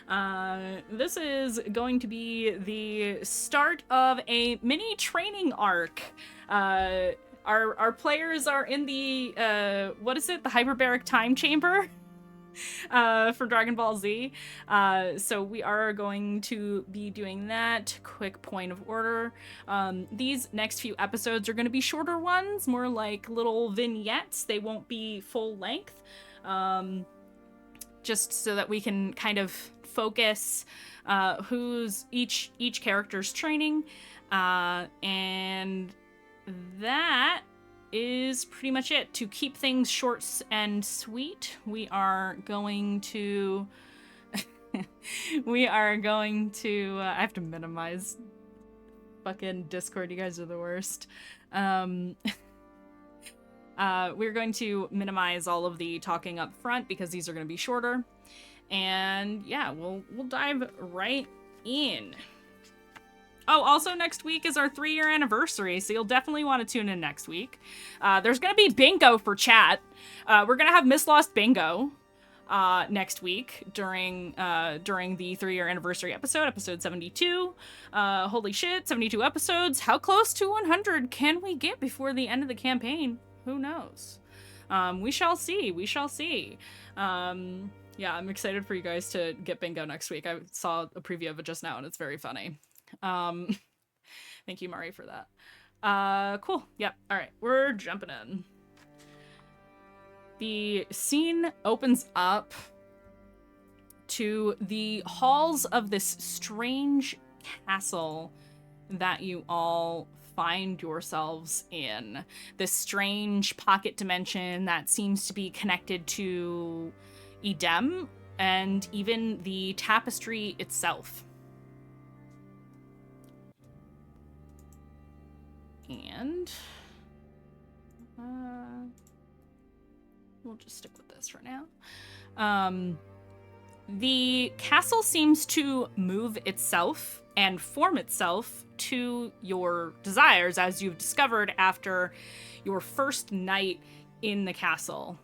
everyone. This is going to be the start of a mini training arc. Our players are in the, the hyperbaric time chamber for Dragon Ball Z. So we are going to be doing that. Quick point of order. These next few episodes are going to be shorter ones, more like little vignettes. They won't be full length. Just so that we can kind of focus who's each character's training. And that is pretty much it. To keep things short and sweet, we are going to I have to minimize fucking Discord. You guys are the worst. We're going to minimize all of the talking up front because these are going to be shorter. And yeah, we'll dive right in. Oh, also next week is our 3-year anniversary, so you'll definitely want to tune in next week. There's going to be bingo for chat. We're going to have Mistlost bingo next week during the 3-year anniversary episode 72. Holy shit, 72 episodes. How close to 100 can we get before the end of the campaign? Who knows? We shall see. Yeah, I'm excited for you guys to get bingo next week. I saw a preview of it just now, and it's very funny. Thank you, Mari, for that. Cool. Yep. All right, we're jumping in. The scene opens up to the halls of this strange castle that you all find yourselves in. This strange pocket dimension that seems to be connected to Edem and even the tapestry itself. And we'll just stick with this for now. The castle seems to move itself and form itself to your desires, as you've discovered after your first night in the castle.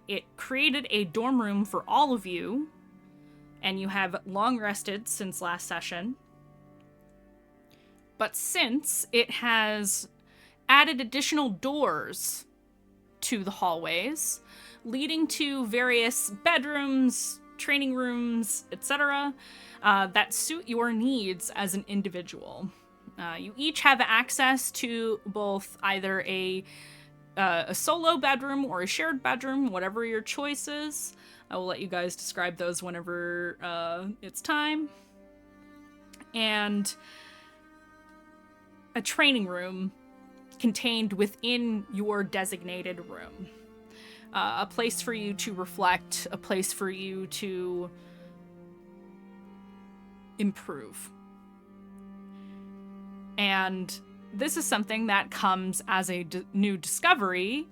It created a dorm room for all of you, and you have long rested since last session. But since it has added additional doors to the hallways, leading to various bedrooms, training rooms, etc., that suit your needs as an individual. You each have access to both either a solo bedroom or a shared bedroom, whatever your choice is. I will let you guys describe those whenever it's time. And a training room contained within your designated room. A place for you to reflect, a place for you to improve. And this is something that comes as a new discovery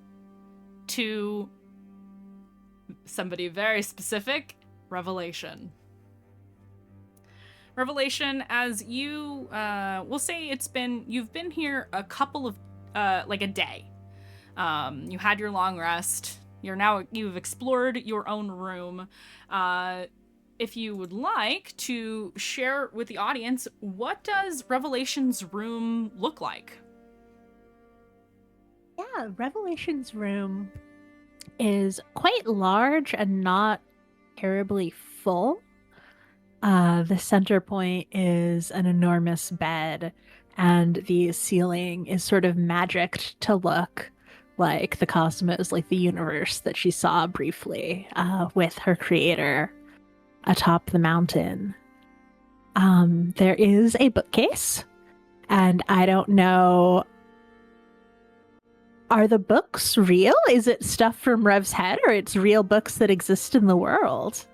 to somebody very specific, Revelation. Revelation, as you we'll say you've been here a couple of like a day. You had your long rest. You've explored your own room. If you would like to share with the audience, what does Revelation's room look like? Yeah, Revelation's room is quite large and not terribly full. The center point is an enormous bed, and the ceiling is sort of magicked to look like the cosmos, like the universe that she saw briefly with her creator atop the mountain. There is a bookcase, and I don't know, are the books real? Is it stuff from Rev's head, or it's real books that exist in the world?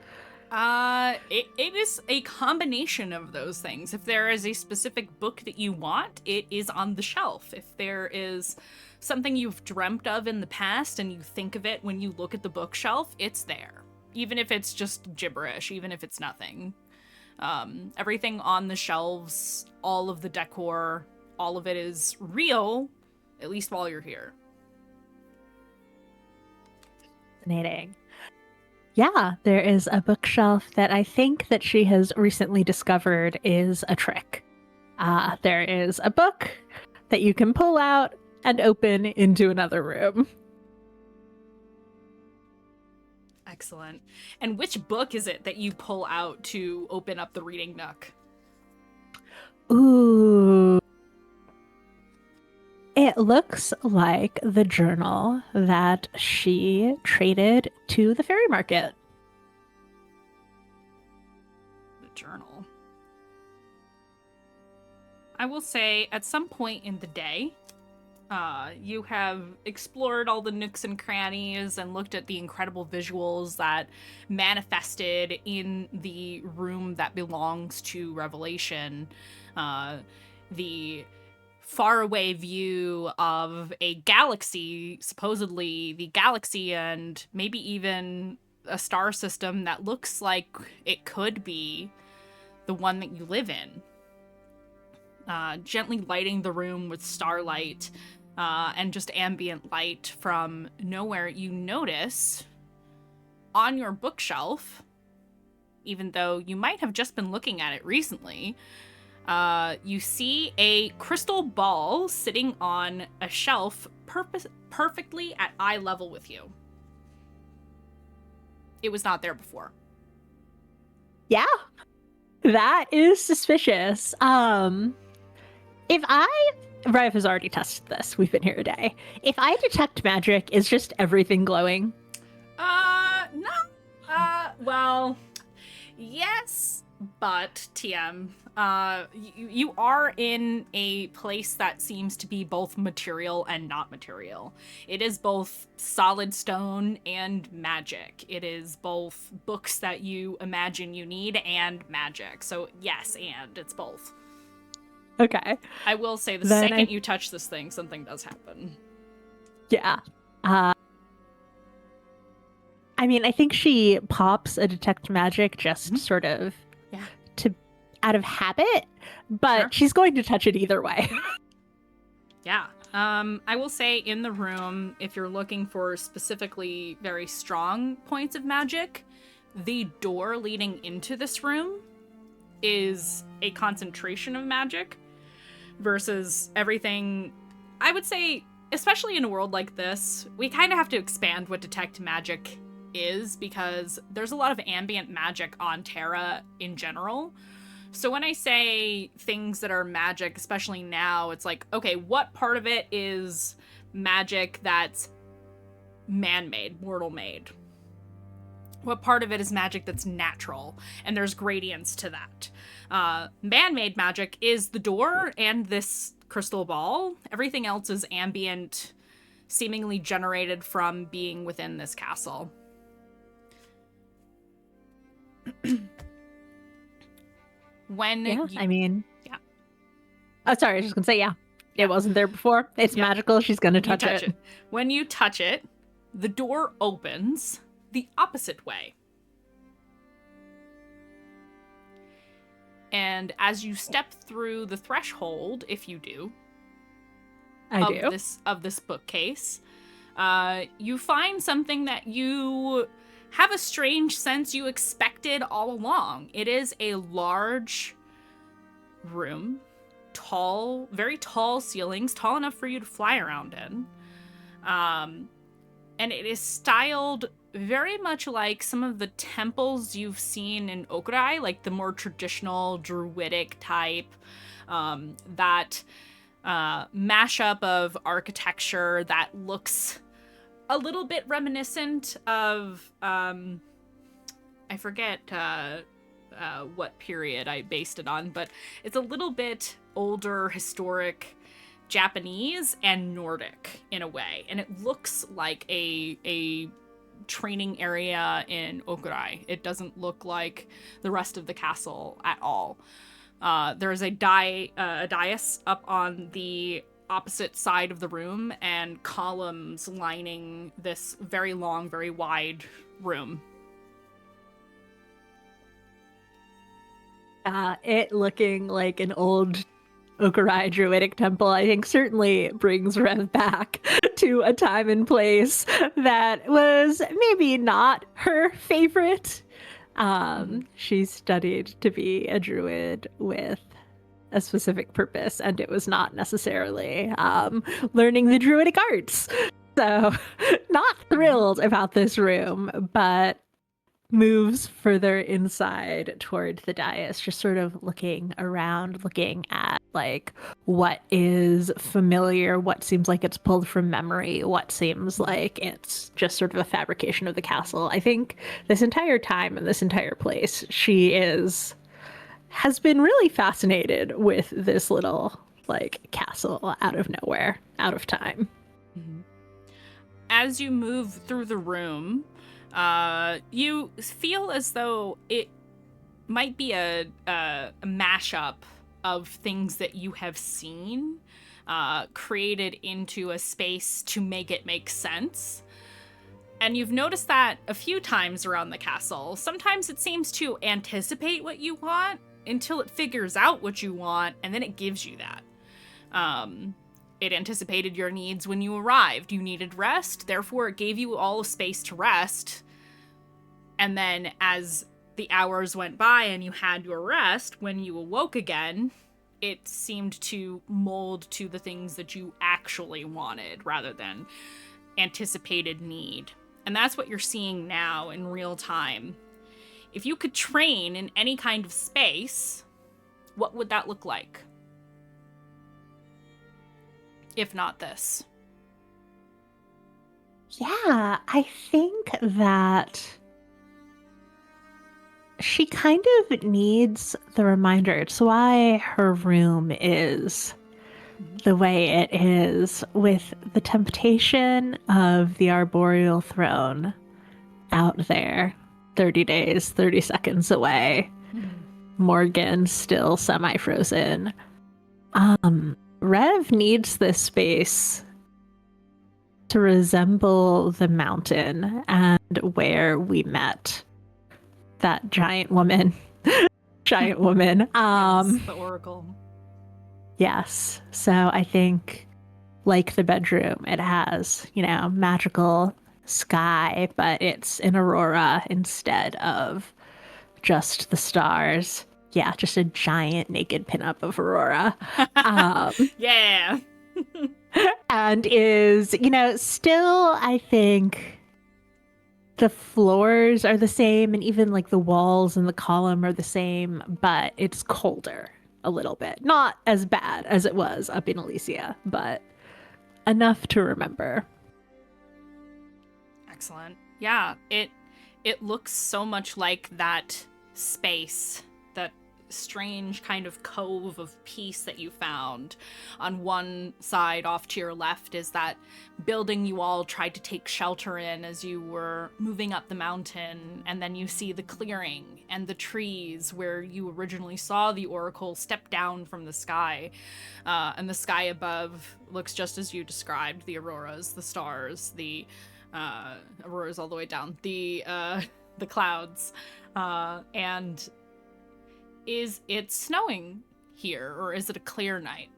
It is a combination of those things. If there is a specific book that you want, it is on the shelf. If there is something you've dreamt of in the past and you think of it when you look at the bookshelf, it's there. Even if it's just gibberish, even if it's nothing. Everything on the shelves, all of the decor, all of it is real, at least while you're here. Fascinating. Yeah, there is a bookshelf that I think that she has recently discovered is a trick. There is a book that you can pull out and open into another room. Excellent. And which book is it that you pull out to open up the reading nook? Ooh. It looks like the journal that she traded to the fairy market. The journal. I will say, at some point in the day, you have explored all the nooks and crannies and looked at the incredible visuals that manifested in the room that belongs to Revelation. The faraway view of a galaxy, supposedly the galaxy, and maybe even a star system that looks like it could be the one that you live in. Gently lighting the room with starlight and just ambient light from nowhere, you notice on your bookshelf, even though you might have just been looking at it recently, you see a crystal ball sitting on a shelf perfectly at eye level with you. It was not there before. Yeah, that is suspicious. Rev has already tested this. We've been here a day. If I detect magic, is just everything glowing? No. Well, yes, but TM, you are in a place that seems to be both material and not material. It is both solid stone and magic. It is both books that you imagine you need and magic. So yes, and it's both. Okay. I will say the Then second you touch this thing, something does happen. Yeah. I mean, I think she pops a detect magic just sort of out of habit, but Sure. she's going to touch it either way. Yeah. I will say in the room, if you're looking for specifically very strong points of magic, the door leading into this room is a concentration of magic versus everything. I would say, especially in a world like this, we kind of have to expand what detect magic is because there's a lot of ambient magic on Terra in general. So when I say things that are magic, especially now, it's like, okay, what part of it is magic that's man-made, mortal-made? What part of it is magic that's natural? And there's gradients to that. Man-made magic is the door and this crystal ball. Everything else is ambient, seemingly generated from being within this castle. Yeah. Oh, sorry, I was just gonna say, yeah. It wasn't there before. It's magical. She's gonna touch it. When you touch it, the door opens the opposite way. And as you step through the threshold, if you do, of this bookcase, you find something that you have a strange sense you expected all along. It is a large room, tall, very tall ceilings, tall enough for you to fly around in. And it is styled very much like some of the temples you've seen in Okurai, like the more traditional druidic type, that mashup of architecture that looks a little bit reminiscent of, I forget what period I based it on, but it's a little bit older, historic Japanese and Nordic in a way. And it looks like a training area in Okurai. It doesn't look like the rest of the castle at all. There is a dais up on the opposite side of the room and columns lining this very long, very wide room. It looking like an old Okurai Druidic Temple, I think certainly brings Rev back to a time and place that was maybe not her favorite. She studied to be a druid with a specific purpose, and it was not necessarily learning the druidic arts. So, not thrilled about this room, but moves further inside toward the dais, just sort of looking around, looking at like what is familiar, what seems like it's pulled from memory, what seems like it's just sort of a fabrication of the castle. I think this entire time in this entire place, she has been really fascinated with this little like castle out of nowhere, out of time. As you move through the room, you feel as though it might be a mashup of things that you have seen, created into a space to make it make sense. And you've noticed that a few times around the castle. Sometimes it seems to anticipate what you want until it figures out what you want, and then it gives you that. It anticipated your needs when you arrived. You needed rest, therefore it gave you all a space to rest. And then as the hours went by and you had your rest, when you awoke again, it seemed to mold to the things that you actually wanted rather than anticipated need. And that's what you're seeing now in real time. If you could train in any kind of space, what would that look like? If not this. Yeah, I think that she kind of needs the reminder. It's why her room is the way it is, with the temptation of the arboreal throne out there, 30 days, 30 seconds away. Morgan still semi-frozen. Rev needs this space to resemble the mountain and where we met that giant woman. Giant woman. Yes, the Oracle. Yes. So I think, like the bedroom, it has, magical sky, but it's an aurora instead of just the stars. Yeah, just a giant naked pinup of Aurora. Yeah. And is, still, I think the floors are the same, and even like the walls and the column are the same, but it's colder a little bit. Not as bad as it was up in Elysia, but enough to remember. Excellent. Yeah, it looks so much like that space, that strange kind of cove of peace that you found. On one side off to your left is that building you all tried to take shelter in as you were moving up the mountain, and then you see the clearing and the trees where you originally saw the Oracle step down from the sky, and the sky above looks just as you described, the auroras, the stars, the auroras all the way down, the clouds, and is it snowing here, or is it a clear night?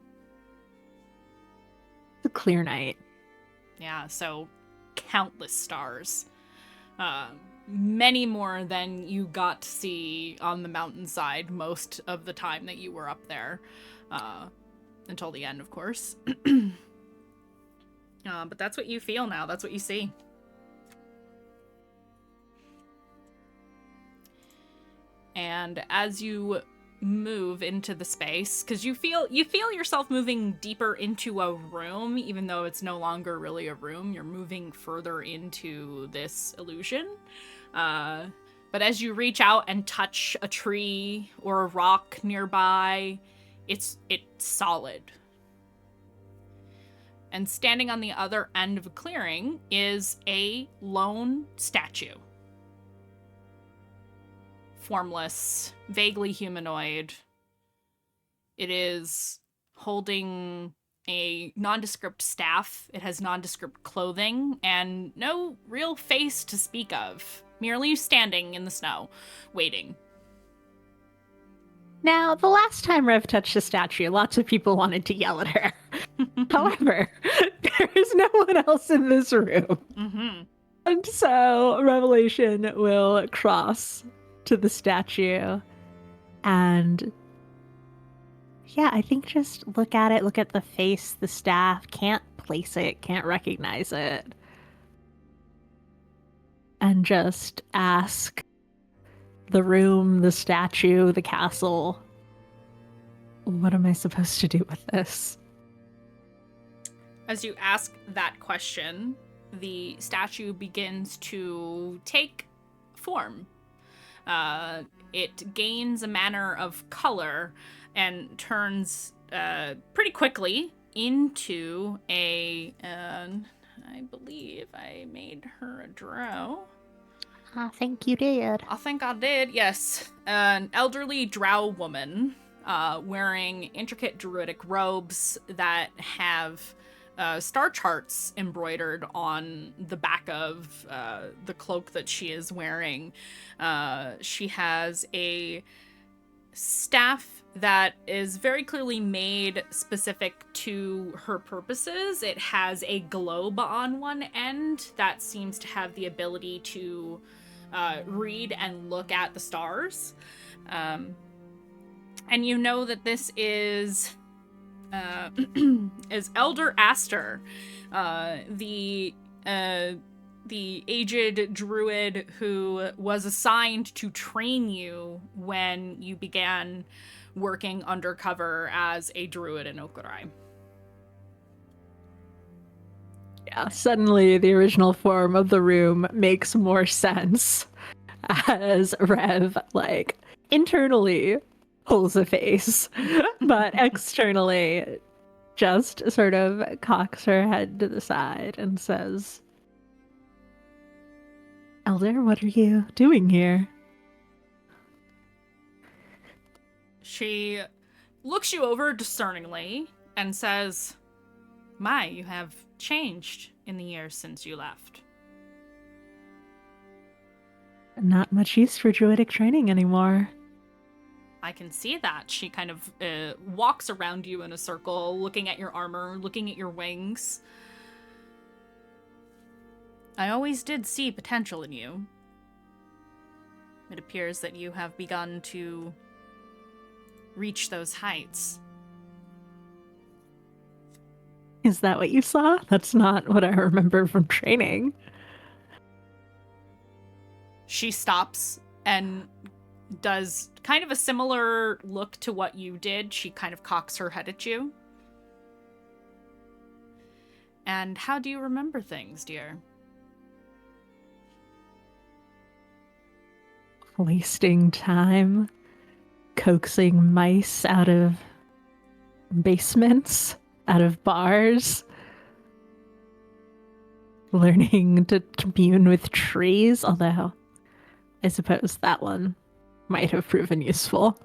It's a clear night. Yeah, so countless stars. Many more than you got to see on the mountainside most of the time that you were up there. Until the end, of course. But that's what you feel now. That's what you see. And as you move into the space, because you feel yourself moving deeper into a room, even though it's no longer really a room, you're moving further into this illusion. But as you reach out and touch a tree or a rock nearby, it's solid. And standing on the other end of a clearing is a lone statue. Formless, vaguely humanoid. It is holding a nondescript staff. It has nondescript clothing and no real face to speak of. Merely standing in the snow, waiting. Now, the last time Rev touched the statue, lots of people wanted to yell at her. However, there is no one else in this room. Mm-hmm. And so Revelation will cross to the statue and yeah, I think just look at it, look at the face, the staff, can't place it, can't recognize it. And just ask the room, the statue, the castle, what am I supposed to do with this? As you ask that question, the statue begins to take form. It gains a manner of color and turns pretty quickly into a... I believe I made her a drow. I think you did. I think I did, yes. An elderly drow woman wearing intricate druidic robes that have star charts embroidered on the back of the cloak that she is wearing. She has a staff that is very clearly made specific to her purposes. It has a globe on one end that seems to have the ability to read and look at the stars. And you know that this is Elder Aster, the aged druid who was assigned to train you when you began working undercover as a druid in Okurai. Yeah, suddenly the original form of the room makes more sense as Rev, like, internally pulls a face, but externally just sort of cocks her head to the side and says, Elder, what are you doing here? She looks you over discerningly and says, My, you have changed in the years since you left. Not much use for druidic training anymore. I can see that. She kind of walks around you in a circle, looking at your armor, looking at your wings. I always did see potential in you. It appears that you have begun to reach those heights. Is that what you saw? That's not what I remember from training. She stops and does kind of a similar look to what you did. She kind of cocks her head at you. And how do you remember things, dear? Wasting time, coaxing mice out of basements, out of bars, learning to commune with trees, although I suppose that one might have proven useful.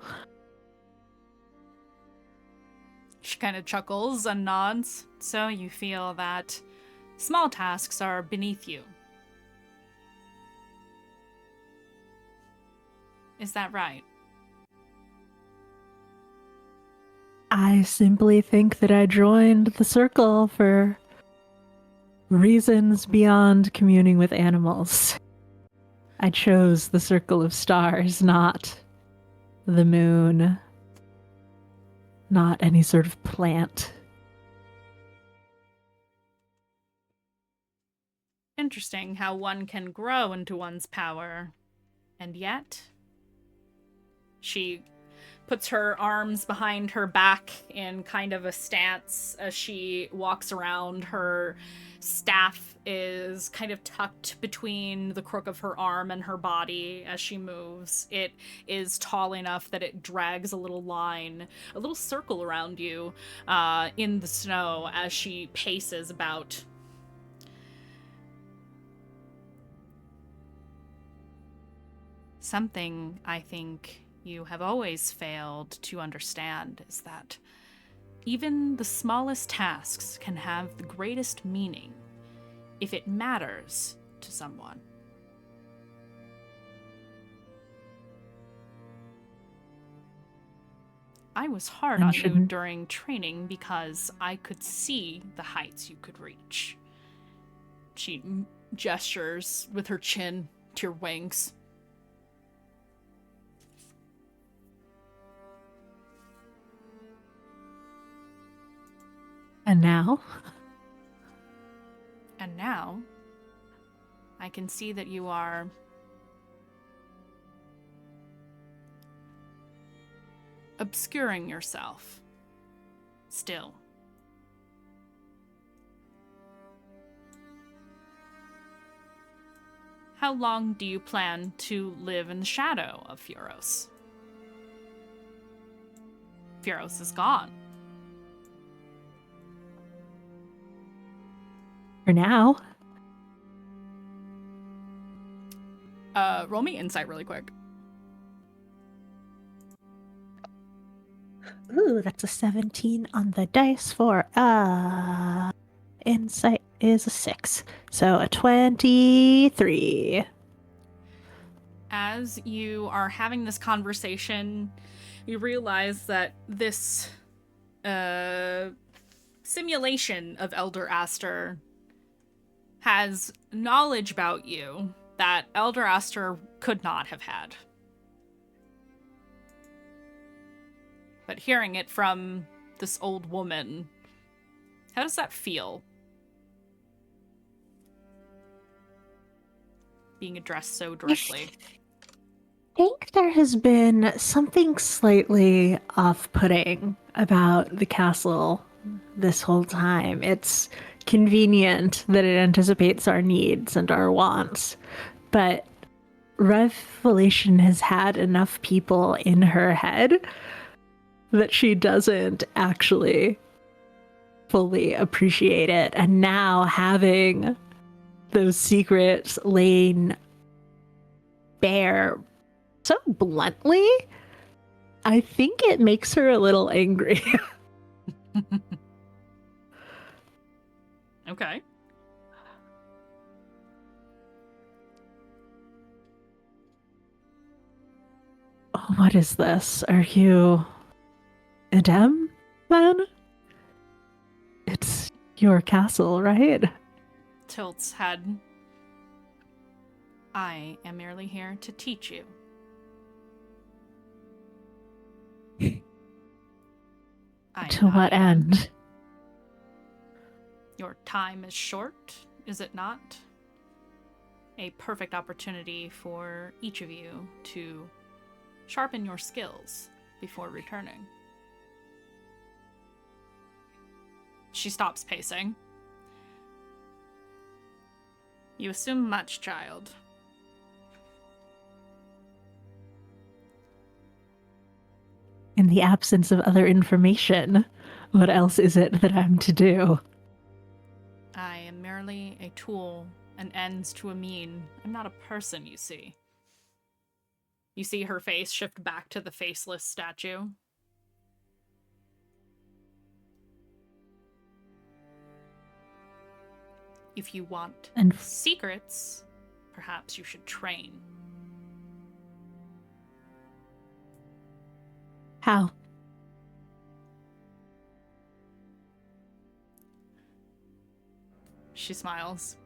She kind of chuckles and nods. So you feel that small tasks are beneath you. Is that right? I simply think that I joined the circle for reasons beyond communing with animals. I chose the circle of stars, not the moon, not any sort of plant. Interesting how one can grow into one's power. And yet... She puts her arms behind her back in kind of a stance as she walks around. Her staff is kind of tucked between the crook of her arm and her body as she moves. It is tall enough that it drags a little line, a little circle around you in the snow as she paces about. Something, I think, you have always failed to understand is that even the smallest tasks can have the greatest meaning if it matters to someone. I was hard And on you shouldn't- during training because I could see the heights you could reach. She gestures with her chin to your wings. And now? And now, I can see that you are obscuring yourself. Still. How long do you plan to live in the shadow of Furos? Furos is gone. For now. Roll me insight really quick. Ooh, that's a 17 on the dice for insight is a 6. So a 23. As you are having this conversation, you realize that this simulation of Elder Aster has knowledge about you that Elder Aster could not have had. But hearing it from this old woman, how does that feel? Being addressed so directly. I think there has been something slightly off-putting about the castle this whole time. It's convenient that it anticipates our needs and our wants, but Revelation has had enough people in her head that she doesn't actually fully appreciate it. And now having those secrets laid bare so bluntly, I think it makes her a little angry. Okay. Oh, what is this? Are you Edem, then? It's your castle, right? Tilts head. I am merely here to teach you. To what end? Your time is short, is it not? A perfect opportunity for each of you to sharpen your skills before returning. She stops pacing. You assume much, child. In the absence of other information, what else is it that I'm to do? I am merely a tool, an ends to a mean. I'm not a person, you see. You see her face shift back to the faceless statue. If you want secrets, perhaps you should train. How? She smiles.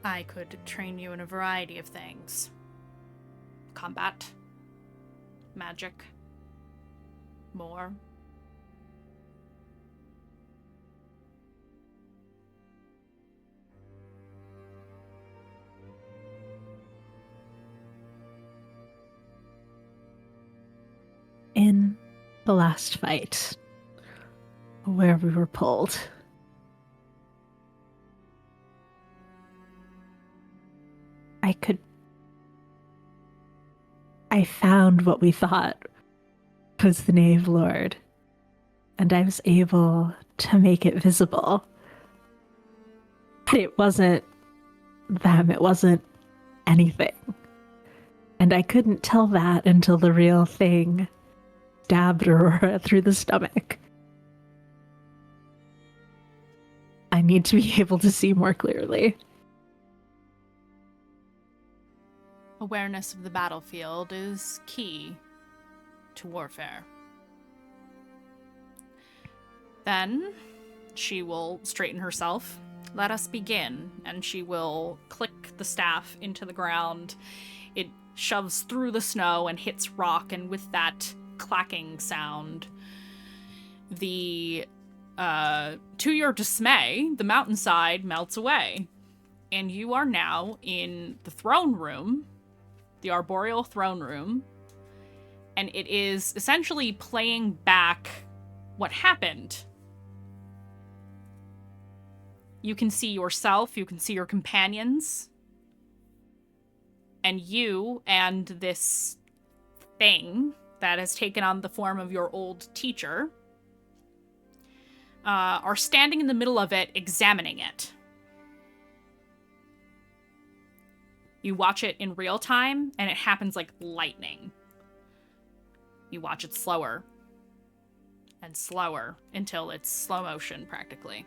I could train you in a variety of things. Combat. Magic. More. In the last fight, where we were pulled, I found what we thought was the Knave Lord, and I was able to make it visible. But it wasn't them, it wasn't anything. And I couldn't tell that until the real thing stabbed Aurora through the stomach. I need to be able to see more clearly. Awareness of the battlefield is key to warfare. Then she will straighten herself. Let us begin. And she will click the staff into the ground. It shoves through the snow and hits rock, and with that clacking sound, to your dismay, the mountainside melts away. And you are now in the throne room, the arboreal throne room, and it is essentially playing back what happened. You can see yourself, you can see your companions, and you and this thing that has taken on the form of your old teacher are standing in the middle of it, examining it. You watch it in real time, and it happens like lightning. You watch it slower and slower until it's slow motion, practically.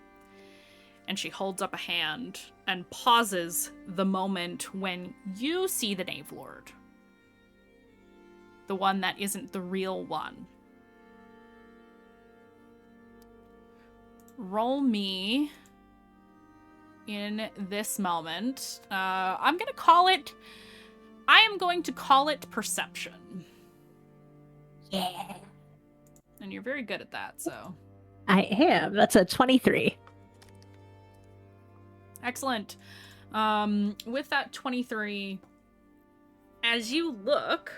And she holds up a hand and pauses the moment when you see the Knave Lord. The one that isn't the real one. Roll me in this moment. I am going to call it perception. Yeah. And you're very good at that, so. I am. That's a 23. Excellent. With that 23, as you look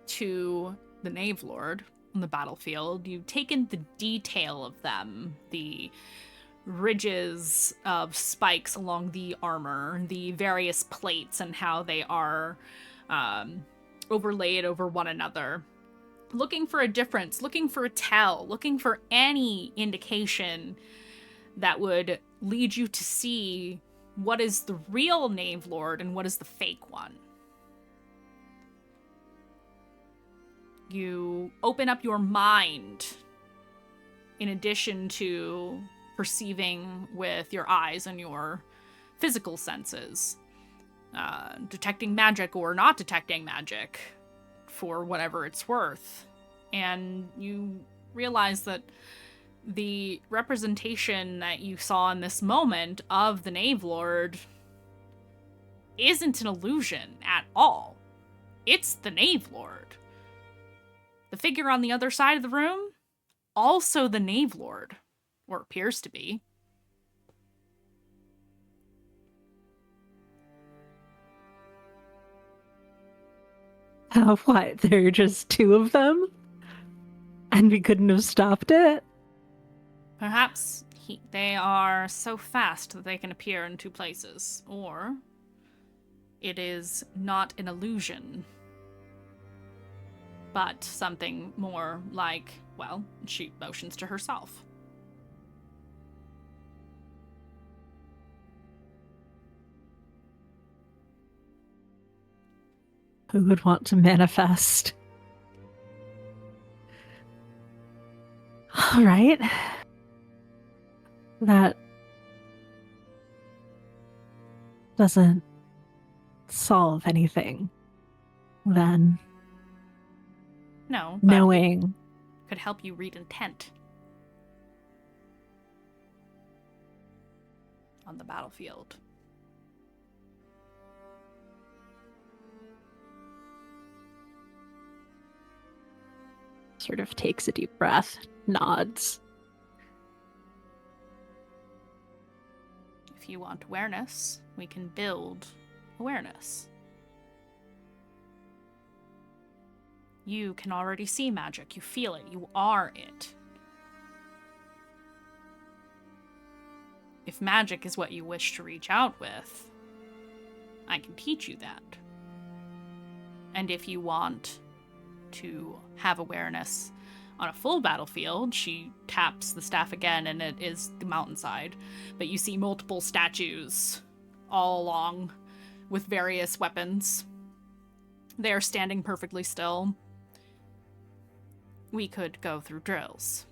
to the Knave Lord on the battlefield, you've taken the detail of them, the ridges of spikes along the armor, the various plates and how they are overlaid over one another. Looking for a difference, looking for a tell, looking for any indication that would lead you to see what is the real Knave Lord and what is the fake one. You open up your mind in addition to perceiving with your eyes and your physical senses, detecting magic or not detecting magic for whatever it's worth. And you realize that the representation that you saw in this moment of the Knave Lord isn't an illusion at all. It's the Knave Lord. The figure on the other side of the room, also the Knave Lord, or appears to be. What? There are just two of them? And we couldn't have stopped it? Perhaps they are so fast that they can appear in two places, or it is not an illusion, but something more like, well, she motions to herself. Who would want to manifest? All right. That doesn't solve anything, then. No, but knowing could help you read intent on the battlefield. sort of takes a deep breath, nods. If you want awareness, we can build awareness. You can already see magic. You feel it. You are it. If magic is what you wish to reach out with, I can teach you that. And if you want to have awareness on a full battlefield, she taps the staff again and it is the mountainside. But you see multiple statues all along with various weapons. They are standing perfectly still. We could go through drills.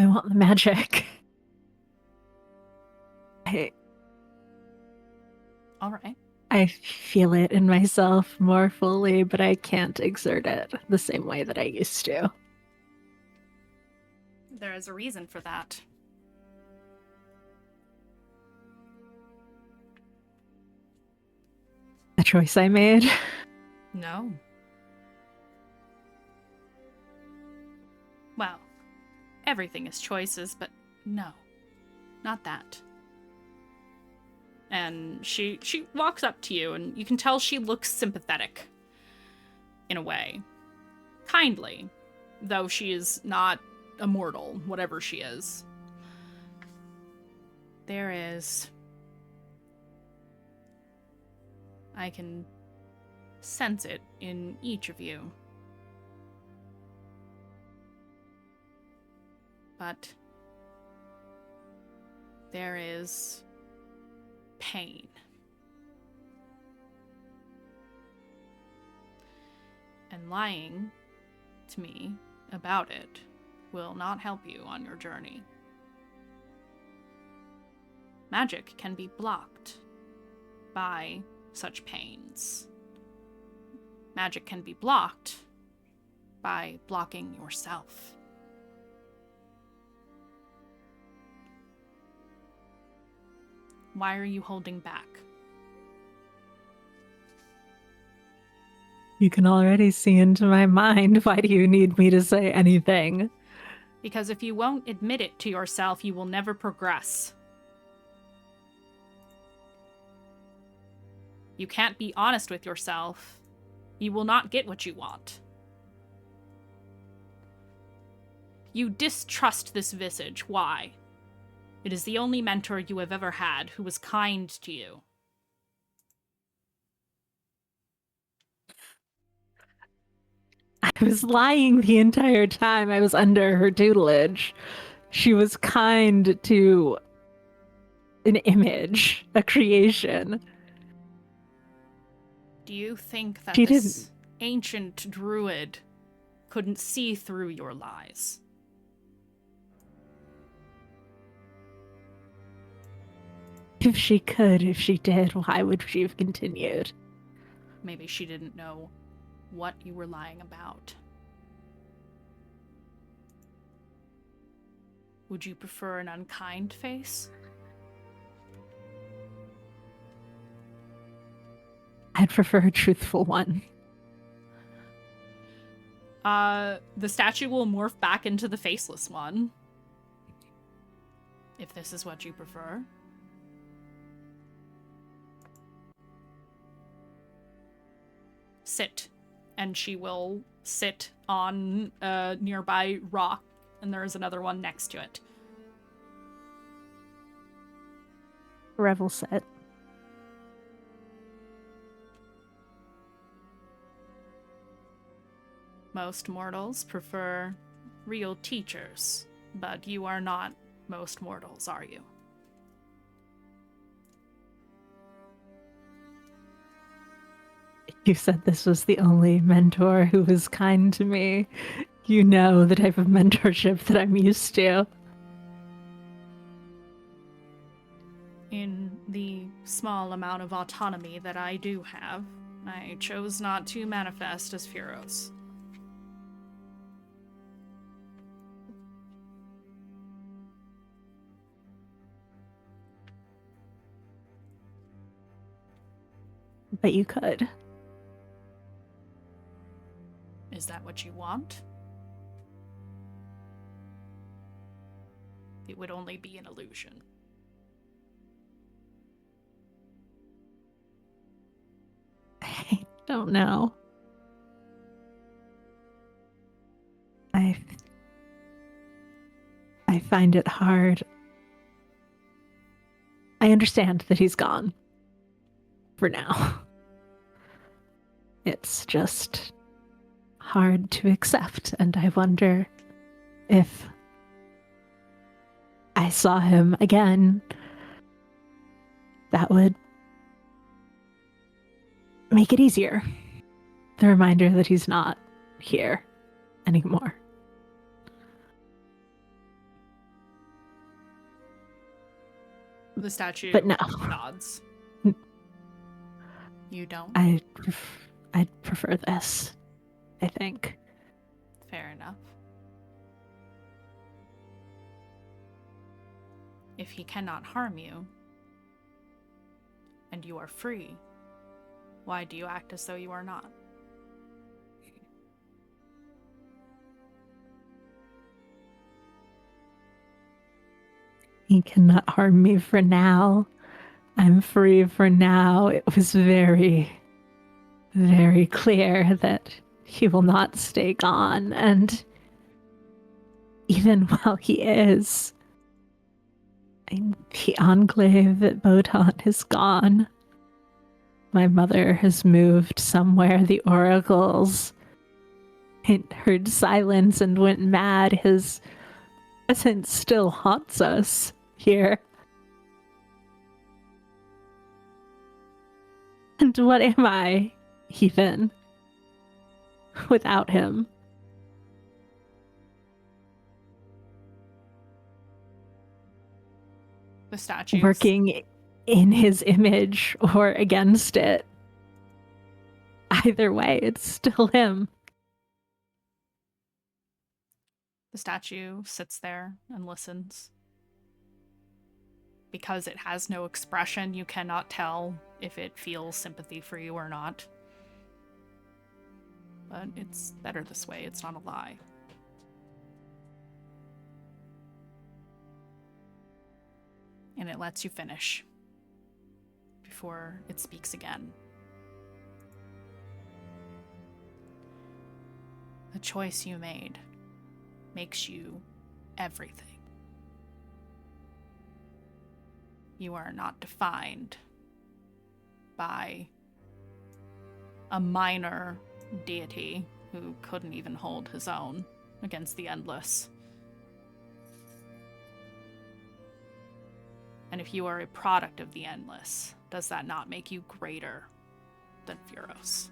want the magic. All right. I feel it in myself more fully, but I can't exert it the same way that I used to. There is a reason for that. A choice I made. No. Well, everything is choices, but no. Not that. And she walks up to you, and you can tell she looks sympathetic. In a way. Kindly. Though she is not immortal, whatever she is. There is... I can sense it in each of you. But there is pain. And lying to me about it will not help you on your journey. Magic can be blocked by such pains. Magic can be blocked by blocking yourself. Why are you holding back? You can already see into my mind. Why do you need me to say anything? Because if you won't admit it to yourself, you will never progress. You can't be honest with yourself. You will not get what you want. You distrust this visage. Why? It is the only mentor you have ever had who was kind to you. I was lying the entire time I was under her tutelage. She was kind to an image, a creation. Do you think that She this ancient druid couldn't see through your lies? If she could, if she did, why would she have continued? Maybe she didn't know what you were lying about. Would you prefer an unkind face? I'd prefer a truthful one. The statue will morph back into the faceless one. If this is what you prefer. Sit. And she will sit on a nearby rock, and there is another one next to it. Revel set. Most mortals prefer real teachers, but you are not most mortals, are you? You said this was the only mentor who was kind to me. You know the type of mentorship that I'm used to. In the small amount of autonomy that I do have, I chose not to manifest as Furos. But you could. Is that what you want? It would only be an illusion. I don't know. I find it hard. I understand that he's gone. For now. It's just hard to accept, and I wonder if I saw him again, that would make it easier. The reminder that he's not here anymore. The statue But no. nods. You don't? I'd prefer this, I think. Fair enough. If he cannot harm you, and you are free, why do you act as though you are not? He cannot harm me for now. I'm free for now. It was very, very clear that he will not stay gone, and even while he is, the enclave at Botan is gone. My mother has moved somewhere. The oracles heard silence and went mad. His presence still haunts us here. And what am I, even, without him? The statues. Working in his image or against it. Either way, it's still him. The statue sits there and listens. Because it has no expression, you cannot tell if it feels sympathy for you or not. But it's better this way, it's not a lie. And it lets you finish before it speaks again. The choice you made makes you everything. You are not defined by a minor deity who couldn't even hold his own against the endless. And if you are a product of the endless, does that not make you greater than Furos?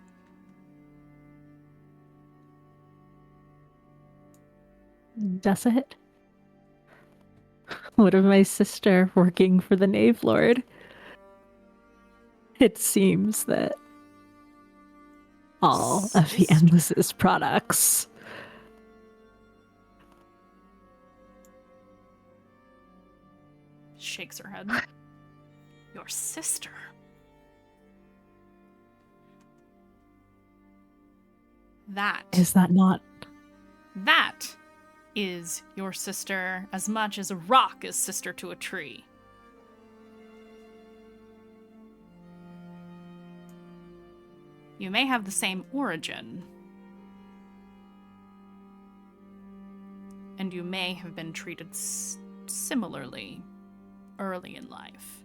Does it? What of my sister working for the Knave Lord? It seems that all of the Endless's products shakes her head. Your sister. That is that not? That is your sister as much as a rock is sister to a tree. You may have the same origin, and you may have been treated similarly early in life.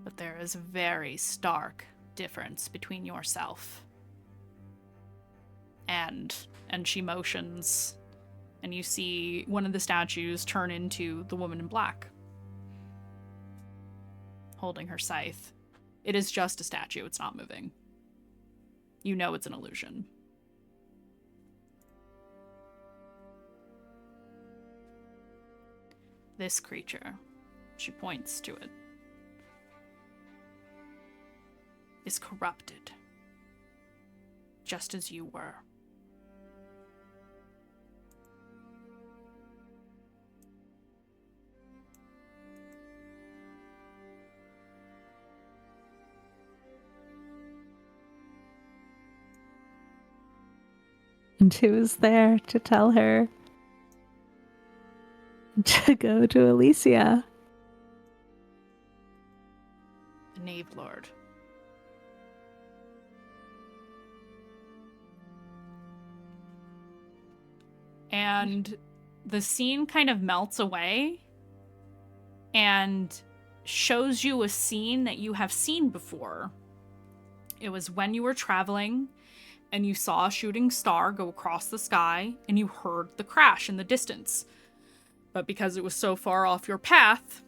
But there is a very stark difference between yourself and she motions, and you see one of the statues turn into the woman in black, holding her scythe. It is just a statue, it's not moving. You know it's an illusion. This creature, she points to it, is corrupted, just as you were. And who was there to tell her to go to Elysia? The Knave Lord. And the scene kind of melts away and shows you a scene that you have seen before. It was when you were traveling and you saw a shooting star go across the sky and you heard the crash in the distance. But because it was so far off your path,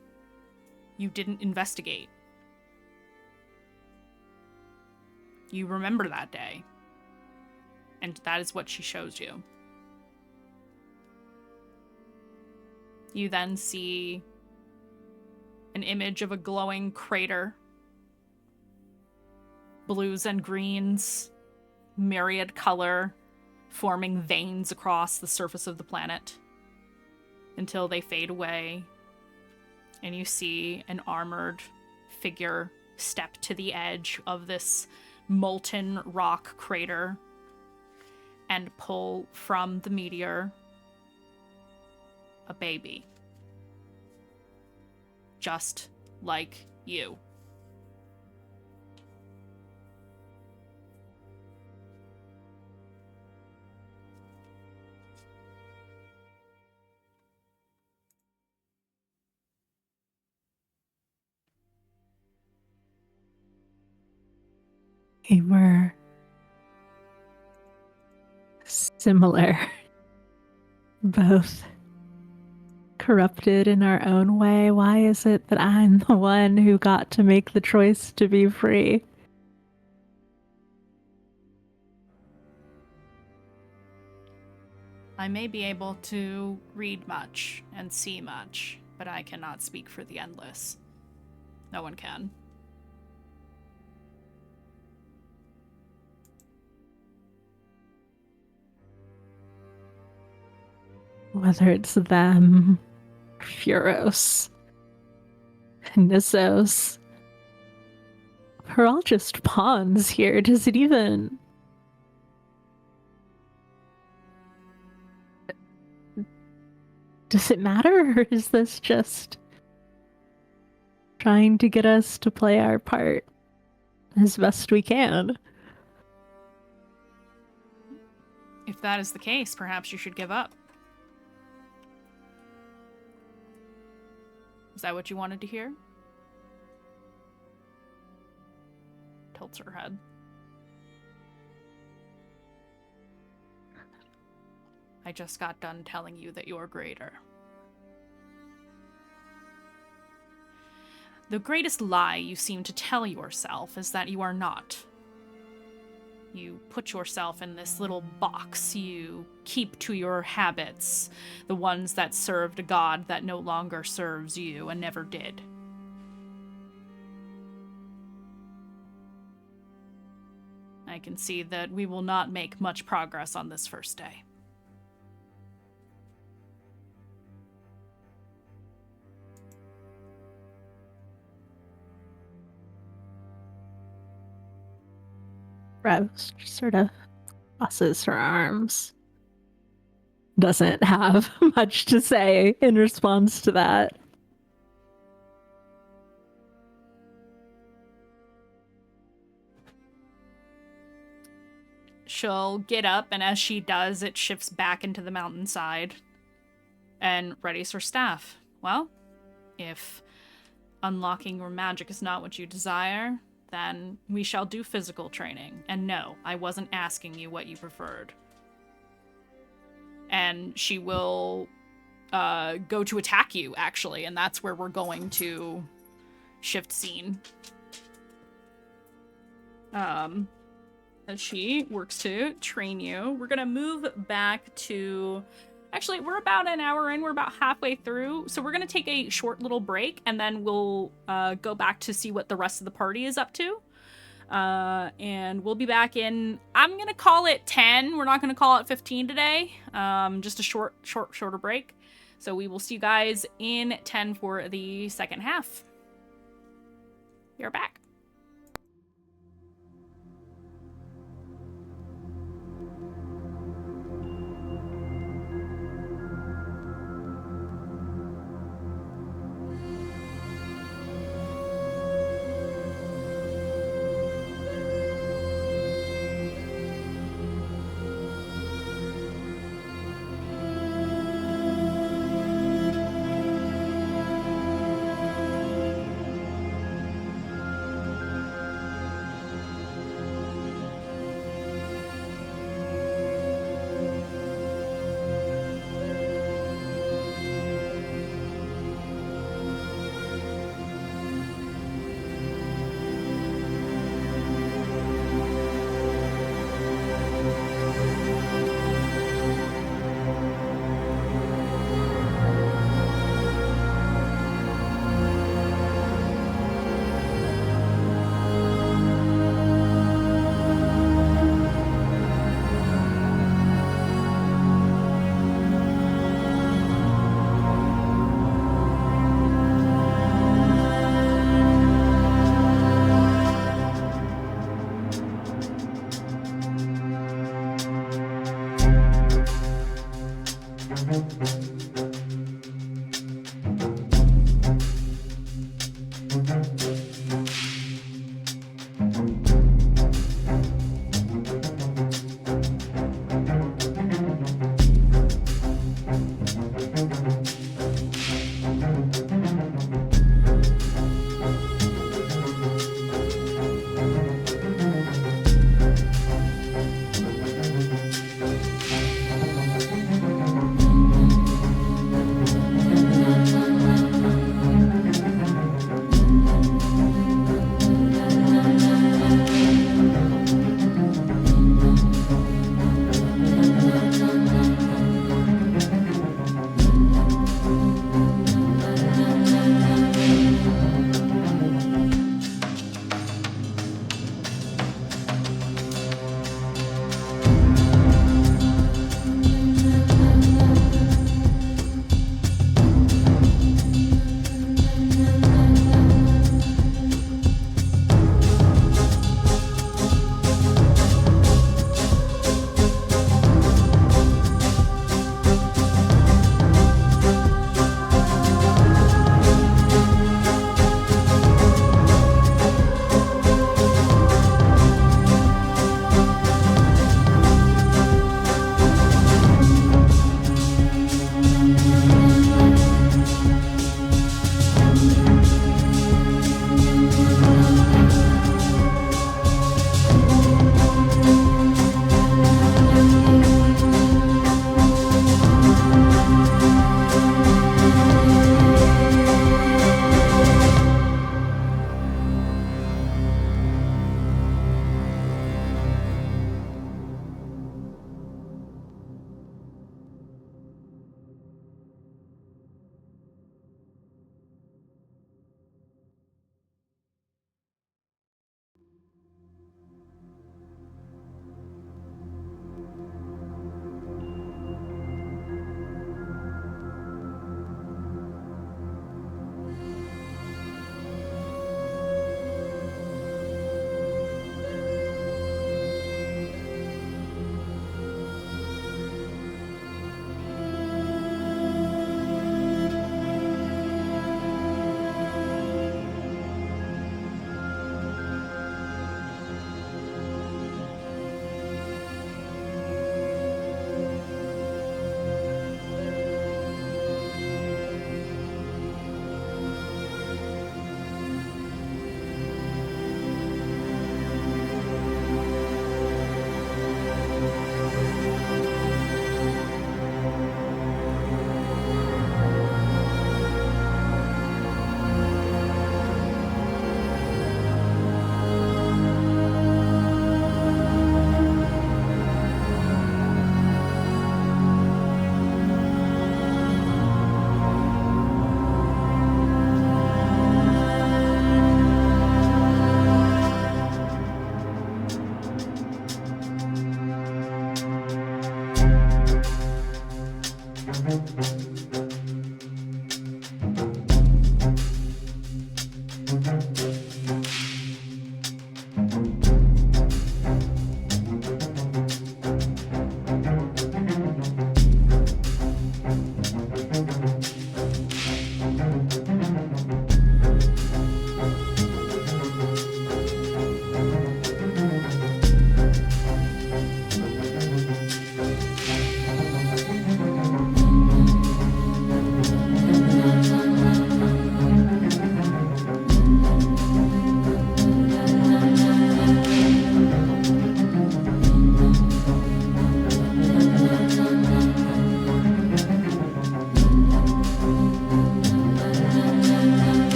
you didn't investigate. You remember that day. And that is what she shows you. You then see an image of a glowing crater. Blues and greens, myriad color, forming veins across the surface of the planet until they fade away, and you see an armored figure step to the edge of this molten rock crater and pull from the meteor a baby. Just like you. We were similar, both corrupted in our own way. Why is it that I'm the one who got to make the choice to be free? I may be able to read much and see much, but I cannot speak for the Endless. No one can. Whether it's them, Furos, Nissos, we're all just pawns here. Does it even... Does it matter, or is this just trying to get us to play our part as best we can? If that is the case, perhaps you should give up. Is that what you wanted to hear? Tilts her head. I just got done telling you that you're greater. The greatest lie you seem to tell yourself is that you are not. You put yourself in this little box. You keep to your habits, the ones that served a god that no longer serves you and never did. I can see that we will not make much progress on this first day. Rose just sort of crosses her arms. Doesn't have much to say in response to that. She'll get up, and as she does, it shifts back into the mountainside and readies her staff. Well, if unlocking your magic is not what you desire, then we shall do physical training. And no, I wasn't asking you what you preferred. And she will go to attack you, actually, and that's where we're going to shift scene. As she works to train you, we're gonna move back to... Actually, we're about an hour in. We're about halfway through. So we're going to take a short little break, and then we'll go back to see what the rest of the party is up to. And we'll be back in... I'm going to call it 10. We're not going to call it 15 today. Just a shorter break. So we will see you guys in 10 for the second half. You're back.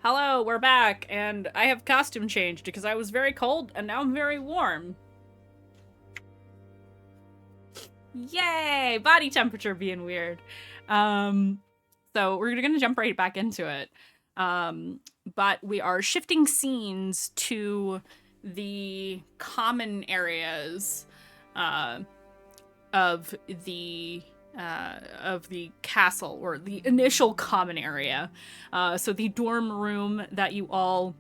Hello, we're back, and I have costume changed because I was very cold, and now I'm very warm. Yay! Body temperature being weird. So we're gonna jump right back into it. But we are shifting scenes to the common areas of the castle, or the initial common area. So the dorm room that you all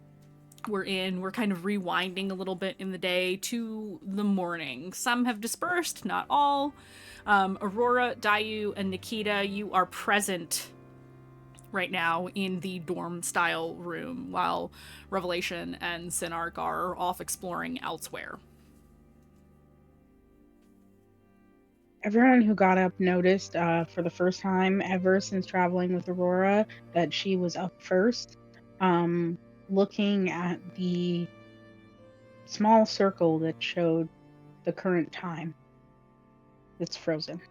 were in, we're kind of rewinding a little bit in the day to the morning. Some have dispersed, not all. Aurora, Dayu, and Nikita, you are present right now in the dorm-style room, while Revelation and Sinark are off exploring elsewhere. Everyone who got up noticed for the first time ever since traveling with Aurora that she was up first, looking at the small circle that showed the current time. It's frozen.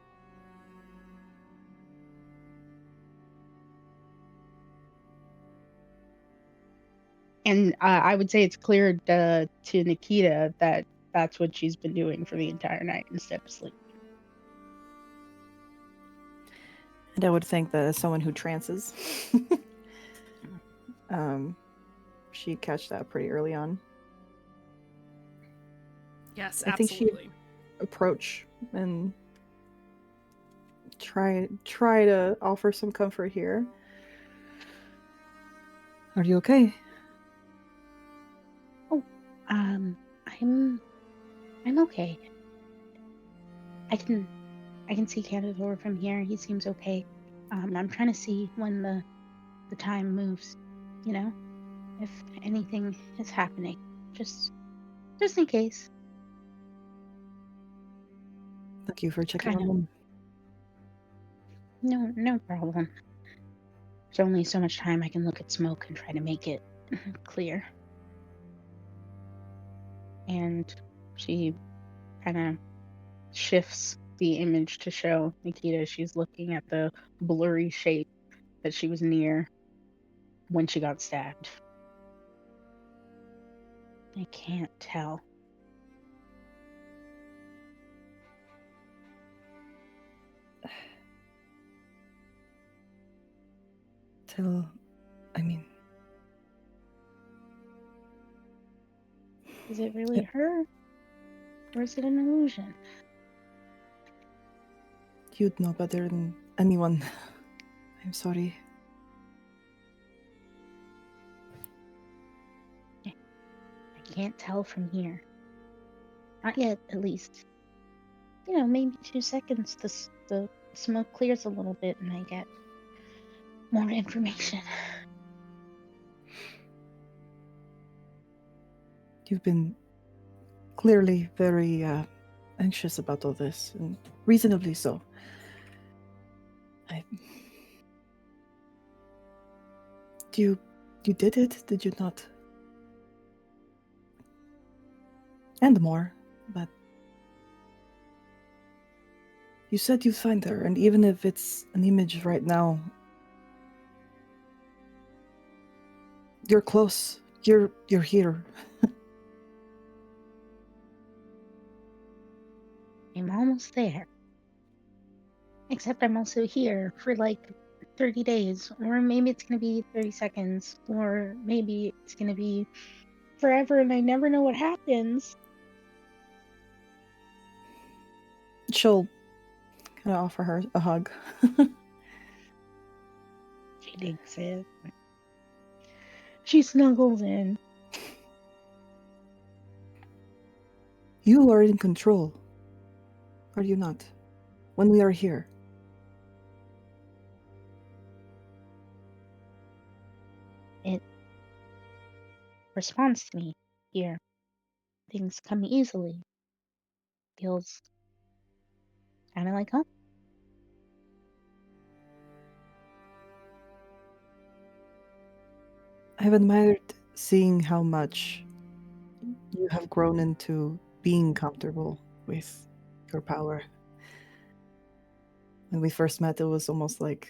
And I would say it's clear to Nikita that that's what she's been doing for the entire night instead of sleep. And I would think that as someone who trances, she'd catch that pretty early on. Yes, I think absolutely. she'd approach and try to offer some comfort here. Are you okay? Oh, I'm okay. I can see Candidor from here. He seems okay. I'm trying to see when the time moves, you know, if anything is happening, just in case. Thank you for checking Kind of. on them. No problem. There's only so much time I can look at smoke and try to make it clear. And she kind of shifts the image to show Nikita she's looking at the blurry shape that she was near when she got stabbed. I can't tell. Is it really her? Or is it an illusion? You'd know better than anyone. I'm sorry. I can't tell from here. Not yet, at least. You know, maybe 2 seconds. The smoke clears a little bit, and I get more information. You've been clearly very anxious about all this, and reasonably so. You did it, did you not? And more, but you said you'd find her, and even if it's an image right now, you're close. You're here. I'm almost there. Except I'm also here for like 30 days, or maybe it's gonna be 30 seconds, or maybe it's gonna be forever and I never know what happens. She'll kind of offer her a hug. She digs it. She snuggles in. You are in control, are you not? When we are here. It responds to me here. Things come easily. Feels kind of like home. I've admired seeing how much you have grown into being comfortable with your power. When we first met, it was almost like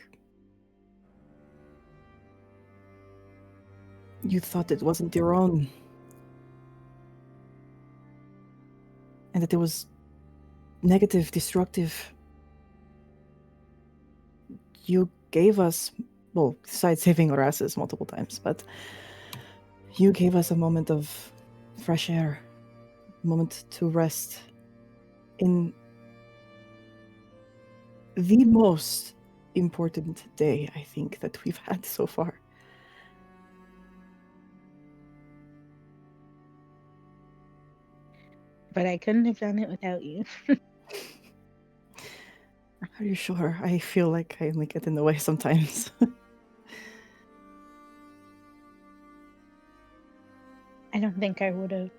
you thought it wasn't your own. And that it was negative, destructive. You gave us, well, besides saving our asses multiple times, but you gave us a moment of fresh air, a moment to rest in the most important day, I think, that we've had so far. But I couldn't have done it without you. Are you sure? I feel like I only get in the way sometimes. I don't think I would have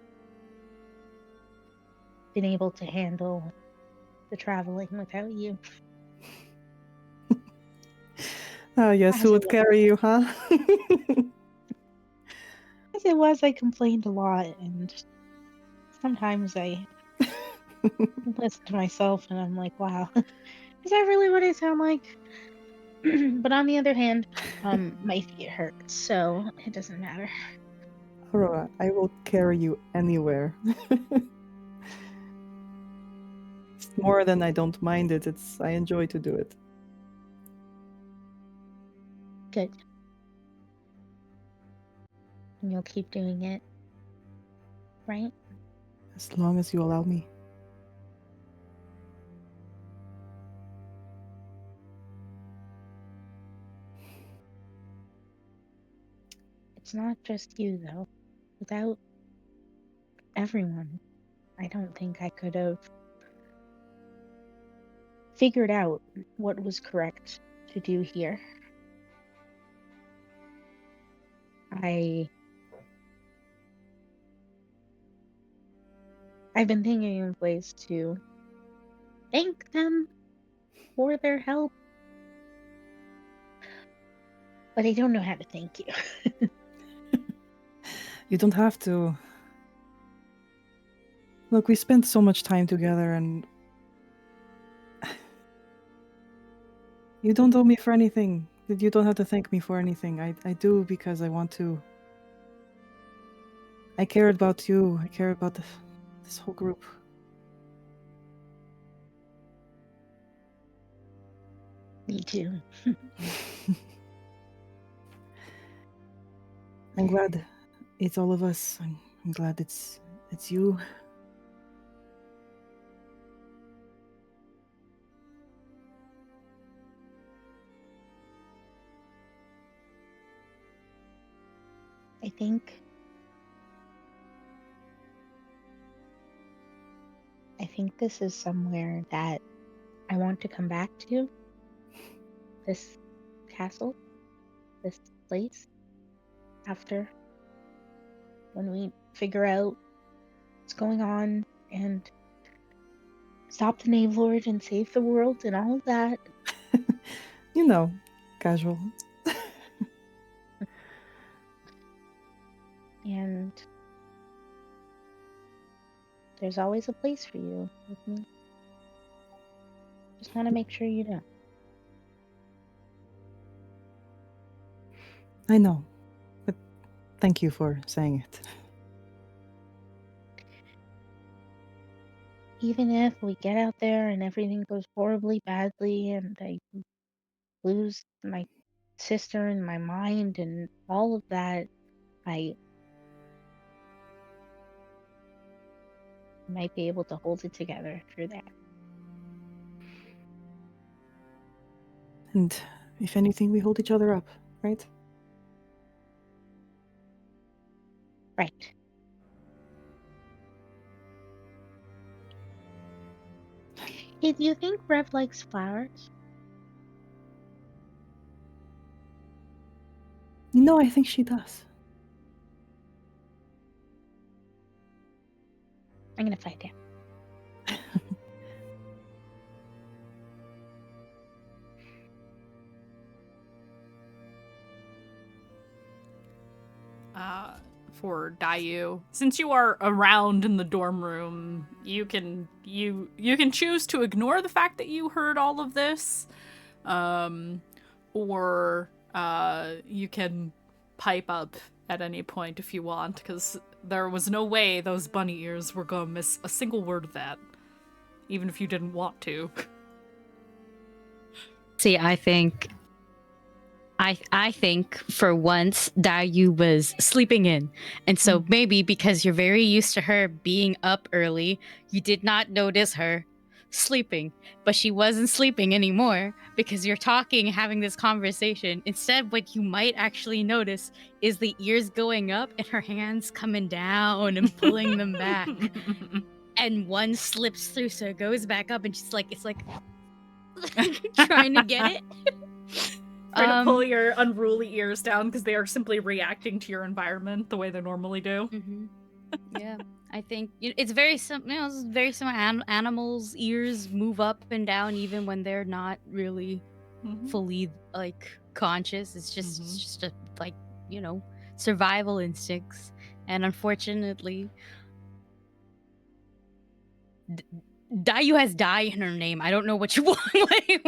been able to handle the traveling without you. Oh, yes, As who it would was- carry you, huh? As it was, I complained a lot, and sometimes I listen to myself and I'm like, wow, is that really what I sound like? But on the other hand, my feet hurt, so it doesn't matter. Aurora, I will carry you anywhere. It's more than I don't mind it. I enjoy to do it. Good. And you'll keep doing it, right? As long as you allow me. It's not just you, though. Without everyone, I don't think I could have figured out what was correct to do here. I've been thinking of ways to thank them for their help, but I don't know how to thank you. You don't have to. Look, we spent so much time together and you don't owe me for anything. You don't have to thank me for anything. I do because I want to. I care about you. I care about this whole group. Me too. I'm glad it's all of us. I'm glad it's you. I think think this is somewhere that I want to come back to? This castle? This place? After? When we figure out what's going on and stop the Knave Lord and save the world and all of that? You know, casual. And there's always a place for you with me. Just want to make sure you know. I know, but thank you for saying it. Even if we get out there and everything goes horribly badly and I lose my sister and my mind and all of that, I might be able to hold it together through that. And if anything, we hold each other up, right? Right. Hey, do you think Rev likes flowers? No, I think she does. I'm gonna find out. For Dayu, since you are around in the dorm room, you can choose to ignore the fact that you heard all of this, or you can pipe up at any point if you want, because there was no way those bunny ears were gonna miss a single word of that, even if you didn't want to. See, I think for once Dayu was sleeping in. And so maybe because you're very used to her being up early, you did not notice her sleeping. But she wasn't sleeping anymore because you're talking, having this conversation. Instead, what you might actually notice is the ears going up and her hands coming down and pulling them back. And one slips through, so it goes back up and she's like, it's like trying to get it. Trying to pull your unruly ears down because they are simply reacting to your environment the way they normally do. Mm-hmm. Yeah, I think it's very simple. It's very similar. Animals' ears move up and down even when they're not really fully like conscious. It's just a, like, survival instincts. And unfortunately, Dayu has "die" in her name. I don't know what you want. Wait.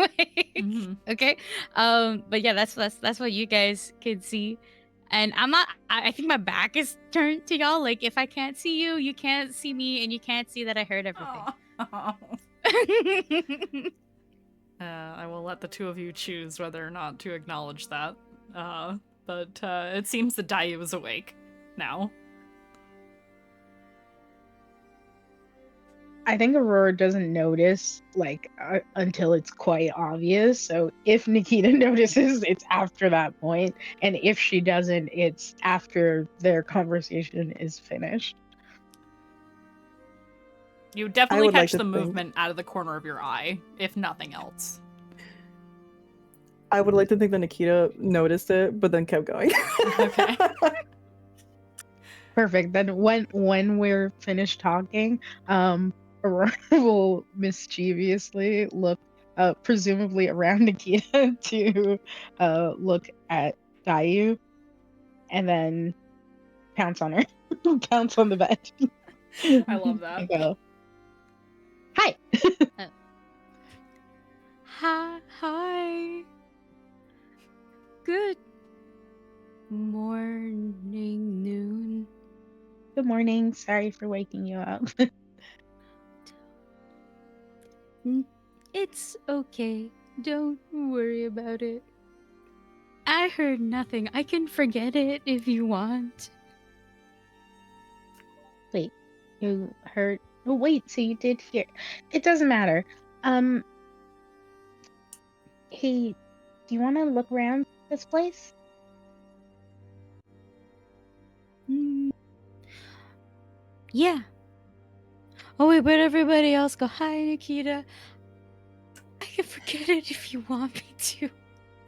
Okay. But yeah, that's what you guys can see. And I think my back is turned to y'all. Like, if I can't see you, you can't see me, and you can't see that I heard everything. I will let the two of you choose whether or not to acknowledge that. But it seems that Dayu is awake now. I think Aurora doesn't notice, until it's quite obvious. So if Nikita notices, it's after that point. And if she doesn't, it's after their conversation is finished. You definitely catch the think movement out of the corner of your eye, if nothing else. I would like to think that Nikita noticed it, but then kept going. Okay. Perfect. Then when we're finished talking, Aurora will mischievously look, presumably around Nikita to look at Dayu, and then pounce on her, pounce on the bed. I love that. And go, hi. Hi. Good morning, noon. Good morning. Sorry for waking you up. It's okay. Don't worry about it. I heard nothing. I can forget it if you want. Wait, you heard? Oh, wait. So you did hear? It doesn't matter. Hey, do you want to look around this place? Yeah. Oh wait, but everybody else go, hi Nikita. I can forget it if you want me to.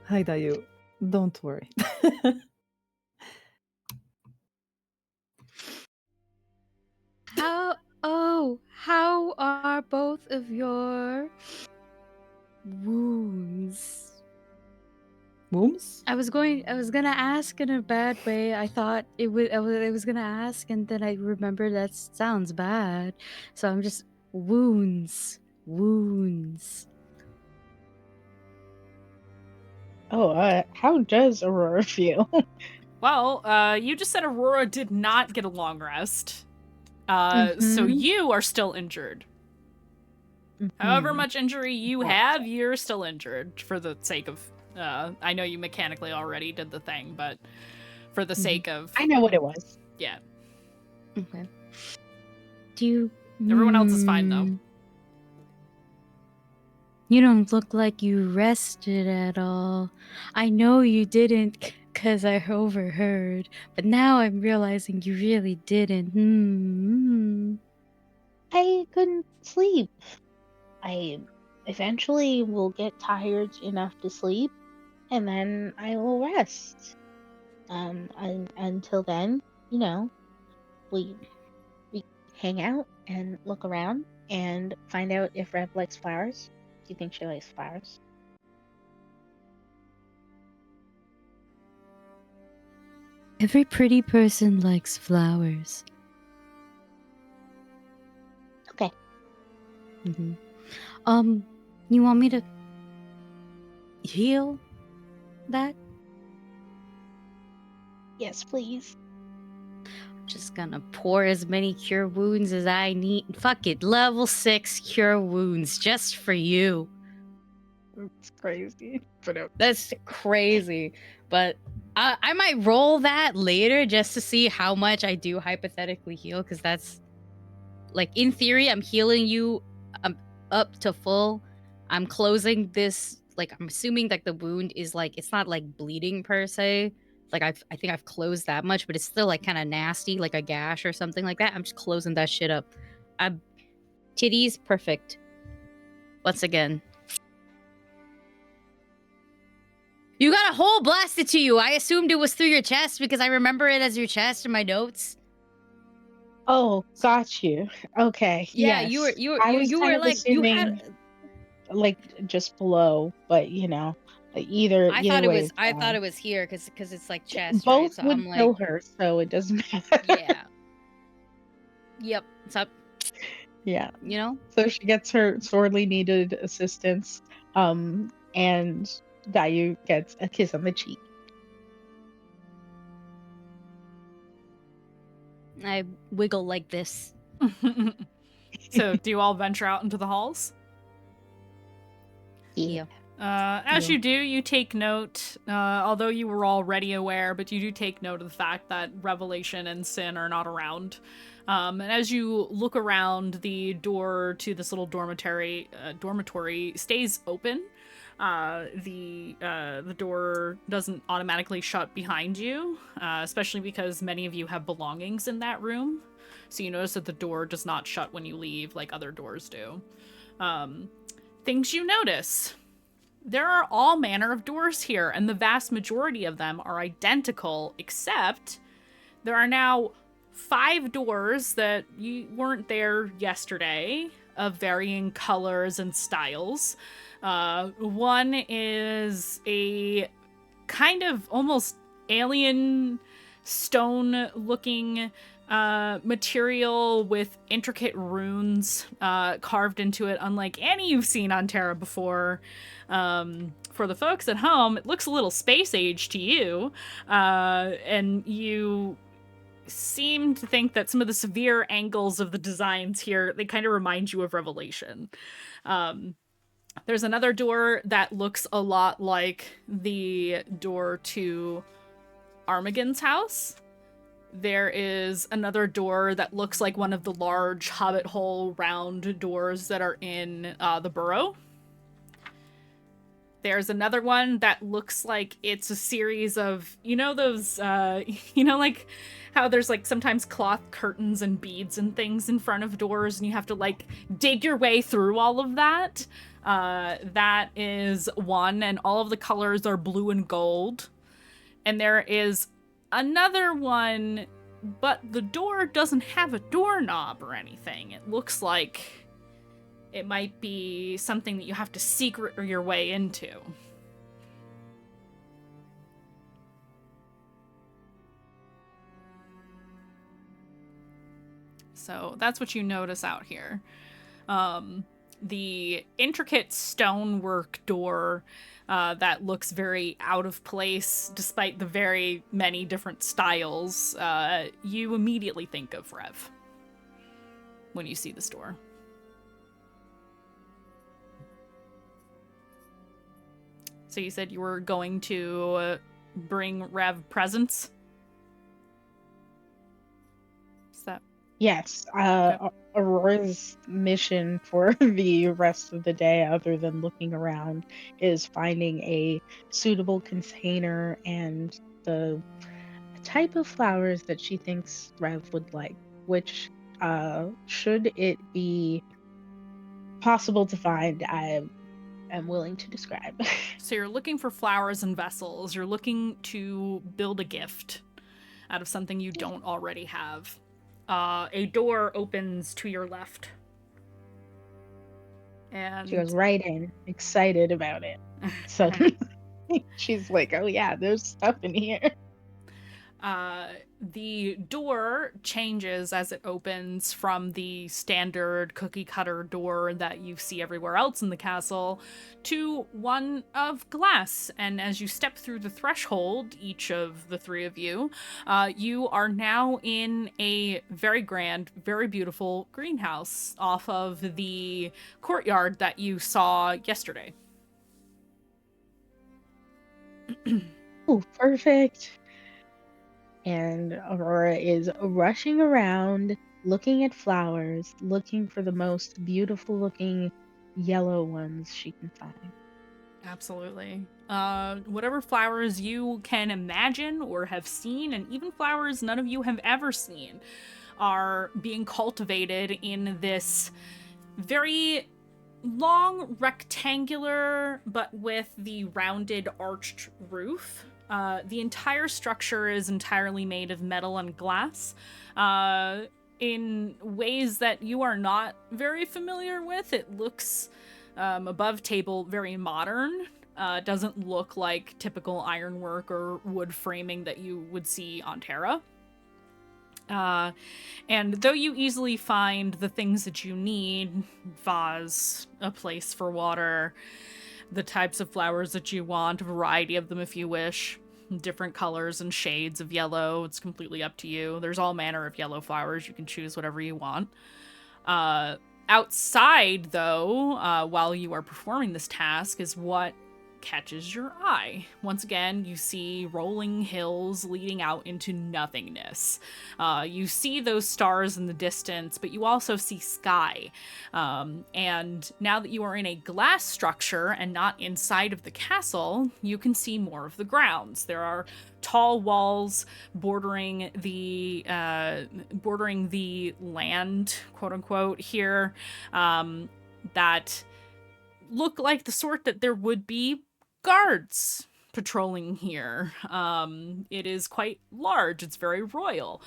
Hi, Dayu. Don't worry. How are both of your wounds? Wombs? I was gonna ask in a bad way. I thought I was gonna ask, and then I remembered that sounds bad. So I'm just wounds. Oh, how does Aurora feel? Well, you just said Aurora did not get a long rest. So Mhm. you are still injured. However Mhm. much injury you have, you're still injured for the sake of. I know you mechanically already did the thing, but for the sake of. I know what it was. Yeah. Okay. Do you? Everyone else is fine, though. You don't look like you rested at all. I know you didn't because I overheard, but now I'm realizing you really didn't. I couldn't sleep. I eventually will get tired enough to sleep, and then I will rest. Until then, you know, we we hang out and look around and find out if Rev likes flowers. Do you think she likes flowers? Every pretty person likes flowers. Okay. Mm-hmm. You want me to heal that? Yes, please. Just gonna pour as many cure wounds as I need. Fuck it, level 6 cure wounds just for you. It's crazy. But okay. That's crazy. But I might roll that later just to see how much I do hypothetically heal, because that's like, in theory, I'm healing you up to full. I'm closing this, like, I'm assuming that the wound is like, it's not like bleeding per se. Like, I think I've closed that much, but it's still like kind of nasty, like a gash or something like that. I'm just closing that shit up. Titties, perfect. Once again. You got a hole blasted to you. I assumed it was through your chest because I remember it as your chest in my notes. Oh, got you. Okay. Yeah, Yes. you I was kind were of like, you assuming had. like just below, but either I thought way is I thought fine. it was here because it's like chest, right? Both So would I'm like, kill her, so it doesn't matter. yeah, yep. So Yeah. you know, So she gets her sorely needed assistance, and Dayu gets a kiss on the cheek. I wiggle like this. So, do you all venture out into the halls? Yeah. As Yeah. you do, you take note, although you were already aware, but you do take note of the fact that Revelation and Sin are not around. And as you look around, the door to this little dormitory stays open. The door doesn't automatically shut behind you, especially because many of you have belongings in that room. So you notice that the door does not shut when you leave like other doors do. Things you notice. There are all manner of doors here, and the vast majority of them are identical, except there are now 5 doors that you weren't there yesterday of varying colors and styles. One is a kind of almost alien stone looking material with intricate runes carved into it, unlike any you've seen on Terra before. For the folks at home, it looks a little space age to you, and you seem to think that some of the severe angles of the designs here, they kind of remind you of Revelation. There's another door that looks a lot like the door to Armagon's house. There is another door that looks like one of the large hobbit hole round doors that are in the burrow. There's another one that looks like it's a series of, those, like how there's like sometimes cloth curtains and beads and things in front of doors and you have to like dig your way through all of that. That is one, and all of the colors are blue and gold. And there is another one, but the door doesn't have a doorknob or anything. It looks like it might be something that you have to secret your way into. So that's what you notice out here. The intricate stonework door that looks very out of place despite the very many different styles, you immediately think of Rev when you see this door. So you said you were going to bring Rev presents? Is that... Yes. Okay. Aurora's mission for the rest of the day, other than looking around, is finding a suitable container and the type of flowers that she thinks Rev would like, which, should it be possible to find, I am willing to describe. So you're looking for flowers and vessels. You're looking to build a gift out of something you don't already have. A door opens to your left. And She goes right in, excited about it. So she's like, oh yeah, there's stuff in here. The door changes as it opens from the standard cookie cutter door that you see everywhere else in the castle to one of glass. And as you step through the threshold, each of the three of you, you are now in a very grand, very beautiful greenhouse off of the courtyard that you saw yesterday. Oh, perfect. And Aurora is rushing around, looking at flowers, looking for the most beautiful looking yellow ones she can find. Absolutely. Whatever flowers you can imagine or have seen, and even flowers none of you have ever seen, are being cultivated in this very long rectangular but with the rounded arched roof. The entire structure is entirely made of metal and glass, in ways that you are not very familiar with. It looks, above table, very modern. Doesn't look like typical ironwork or wood framing that you would see on Terra. And though you easily find the things that you need, vase, a place for water, the types of flowers that you want, a variety of them if you wish, different colors and shades of yellow, it's completely up to you. There's all manner of yellow flowers, you can choose whatever you want. Outside, though, while you are performing this task, is what catches your eye. Once again, you see rolling hills leading out into nothingness. You see those stars in the distance, but you also see sky. And now that you are in a glass structure and not inside of the castle, you can see more of the grounds. There are tall walls bordering the land, quote unquote, here, that look like the sort that there would be guards patrolling here. It is quite large. It's very royal.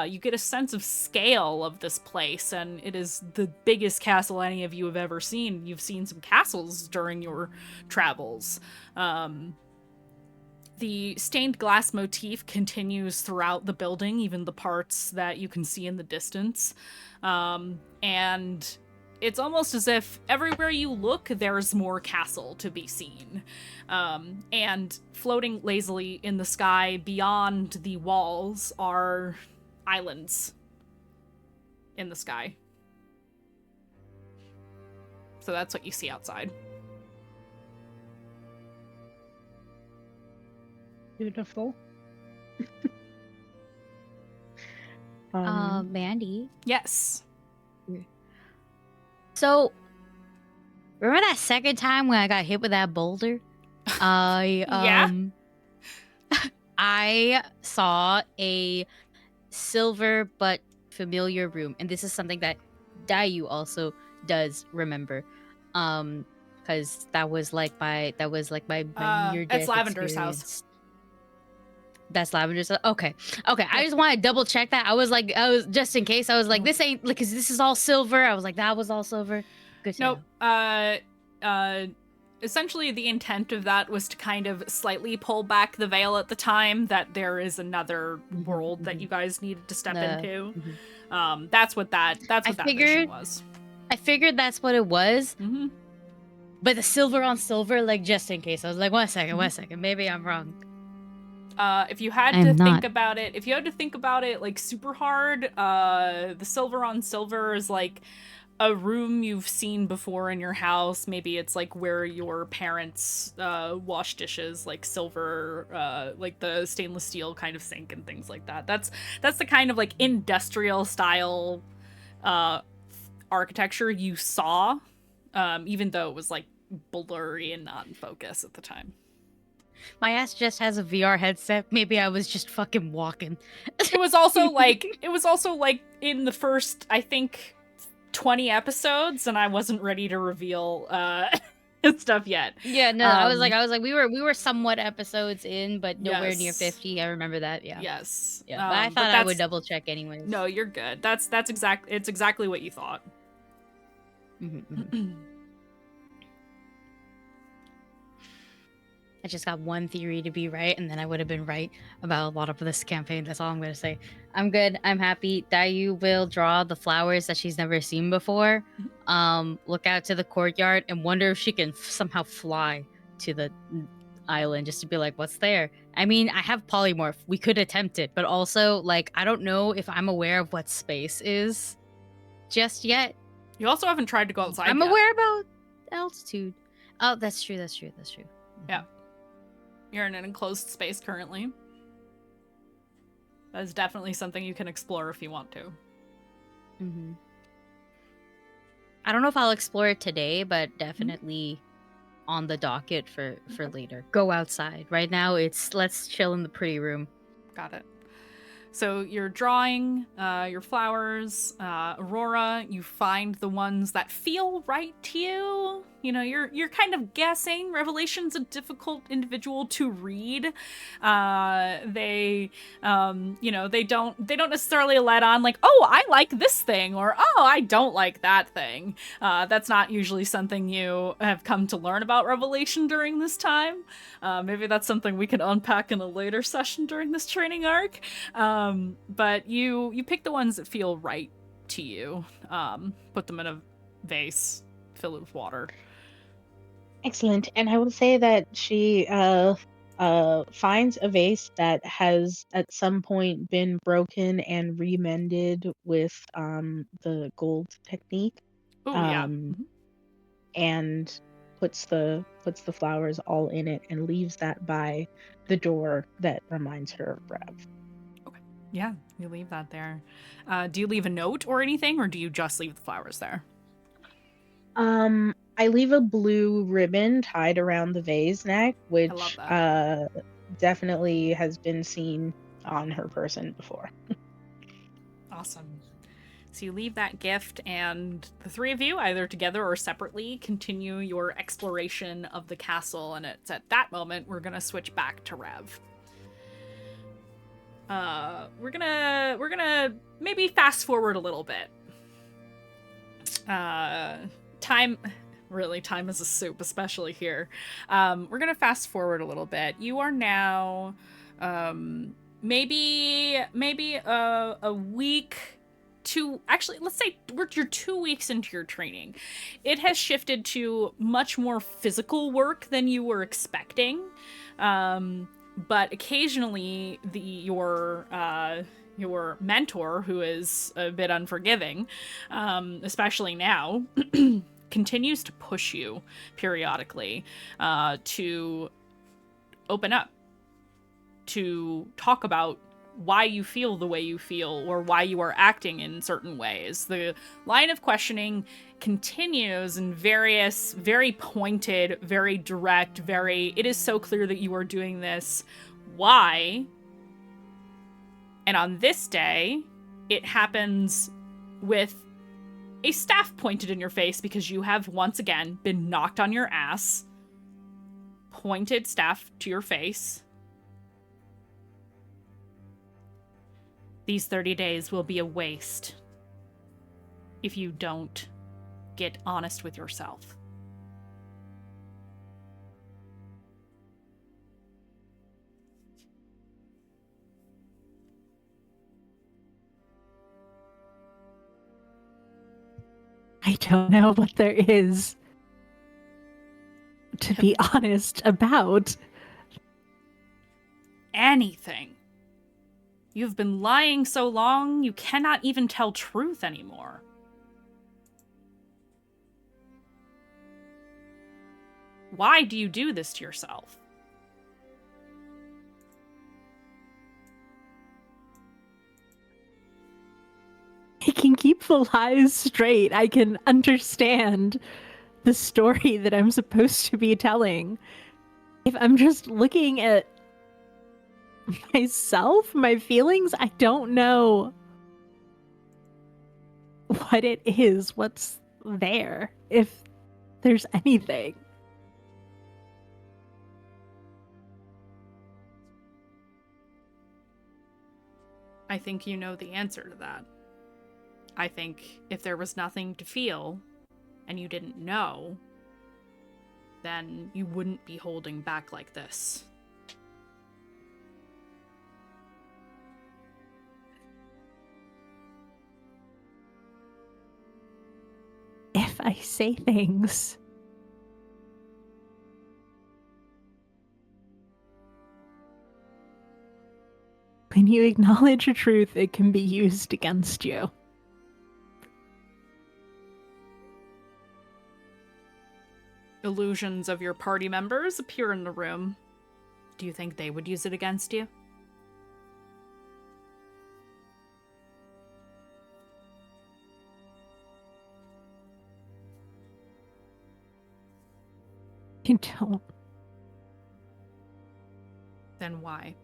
You get a sense of scale of this place, and it is the biggest castle any of you have ever seen. You've seen some castles during your travels. The stained glass motif continues throughout the building, even the parts that you can see in the distance. And it's almost as if everywhere you look, there's more castle to be seen. And floating lazily in the sky beyond the walls are islands in the sky. So that's what you see outside. Beautiful. Mandy. Yes. So, remember that second time when I got hit with that boulder? I Yeah? I saw a silver but familiar room, and this is something that Dayu also does remember. Because that was like my near It's death Lavender's house. experience. That's Lavender's. Okay. I just want to double check that. I was just in case. I was like, this ain't, because this is all silver. I was like, that was all silver. Good to Nope. know. Essentially the intent of that was to kind of slightly pull back the veil at the time that there is another world that you guys needed to step into. That's what that mission was. I figured that's what it was. Mm-hmm. But the silver on silver, like, just in case. I was like, one second. Maybe I'm wrong. If you had I'm to not. think about it like super hard, the silver on silver is like a room you've seen before in your house. Maybe it's like where your parents wash dishes, like silver, like the stainless steel kind of sink and things like that. That's the kind of like industrial style architecture you saw, even though it was like blurry and not in focus at the time. My ass just has a VR headset. Maybe I was just fucking walking. It was also like in the first, I think, 20 episodes, and I wasn't ready to reveal stuff yet. Yeah, no, I was like, we were somewhat episodes in, but nowhere near Yes. 50. I remember that. Yeah. Yes. Yeah, but I thought I would double check anyways. No, you're good. It's exactly what you thought. I just got one theory to be right, and then I would have been right about a lot of this campaign. That's all I'm going to say. I'm good. I'm happy. Dayu will draw the flowers that she's never seen before. Look out to the courtyard and wonder if she can somehow fly to the island just to be like, what's there? I mean, I have polymorph. We could attempt it, but also, like, I don't know if I'm aware of what space is just yet. You also haven't tried to go outside I'm yet. aware about altitude. Oh, that's true. Yeah. You're in an enclosed space currently. That is definitely something you can explore if you want to. I don't know if I'll explore it today, but definitely on the docket for later. Go outside. Right now, it's let's chill in the pretty room. Got it. So you're drawing your flowers. Aurora, you find the ones that feel right to you. You know, you're kind of guessing. Revelation's a difficult individual to read. They don't necessarily let on like, oh, I like this thing, or oh, I don't like that thing. That's not usually something you have come to learn about Revelation during this time. Maybe that's something we can unpack in a later session during this training arc. But you pick the ones that feel right to you. Put them in a vase, fill it with water. Excellent. And I will say that she finds a vase that has at some point been broken and remended with the gold technique. Oh yeah. And puts the flowers all in it and leaves that by the door that reminds her of Rev. Okay. Yeah, you leave that there. Do you leave a note or anything, or do you just leave the flowers there? I leave a blue ribbon tied around the vase neck, which definitely has been seen on her person before. Awesome. So you leave that gift, and the three of you, either together or separately, continue your exploration of the castle, and it's at that moment we're gonna switch back to Rev. We're gonna maybe fast forward a little bit. Time is a soup, especially here. We're gonna fast forward a little bit. You are now maybe a week to, actually, let's say you're 2 weeks into your training. It has shifted to much more physical work than you were expecting, but occasionally your mentor, who is a bit unforgiving, especially now, continues to push you periodically to open up, to talk about why you feel the way you feel or why you are acting in certain ways. The line of questioning continues in various, very pointed, very direct, it is so clear that you are doing this. Why? And on this day, it happens with a staff pointed in your face because you have once again been knocked on your ass. Pointed staff to your face. These 30 days will be a waste if you don't get honest with yourself. I don't know what there is to be honest about. Anything. You've been lying so long, you cannot even tell truth anymore. Why do you do this to yourself? I can keep the lies straight. I can understand the story that I'm supposed to be telling. If I'm just looking at myself, my feelings, I don't know what it is, what's there, if there's anything. I think you know the answer to that. I think if there was nothing to feel, and you didn't know, then you wouldn't be holding back like this. If I say things, when you acknowledge a truth, it can be used against you. Illusions of your party members appear in the room. Do you think they would use it against you? I don't. Then why?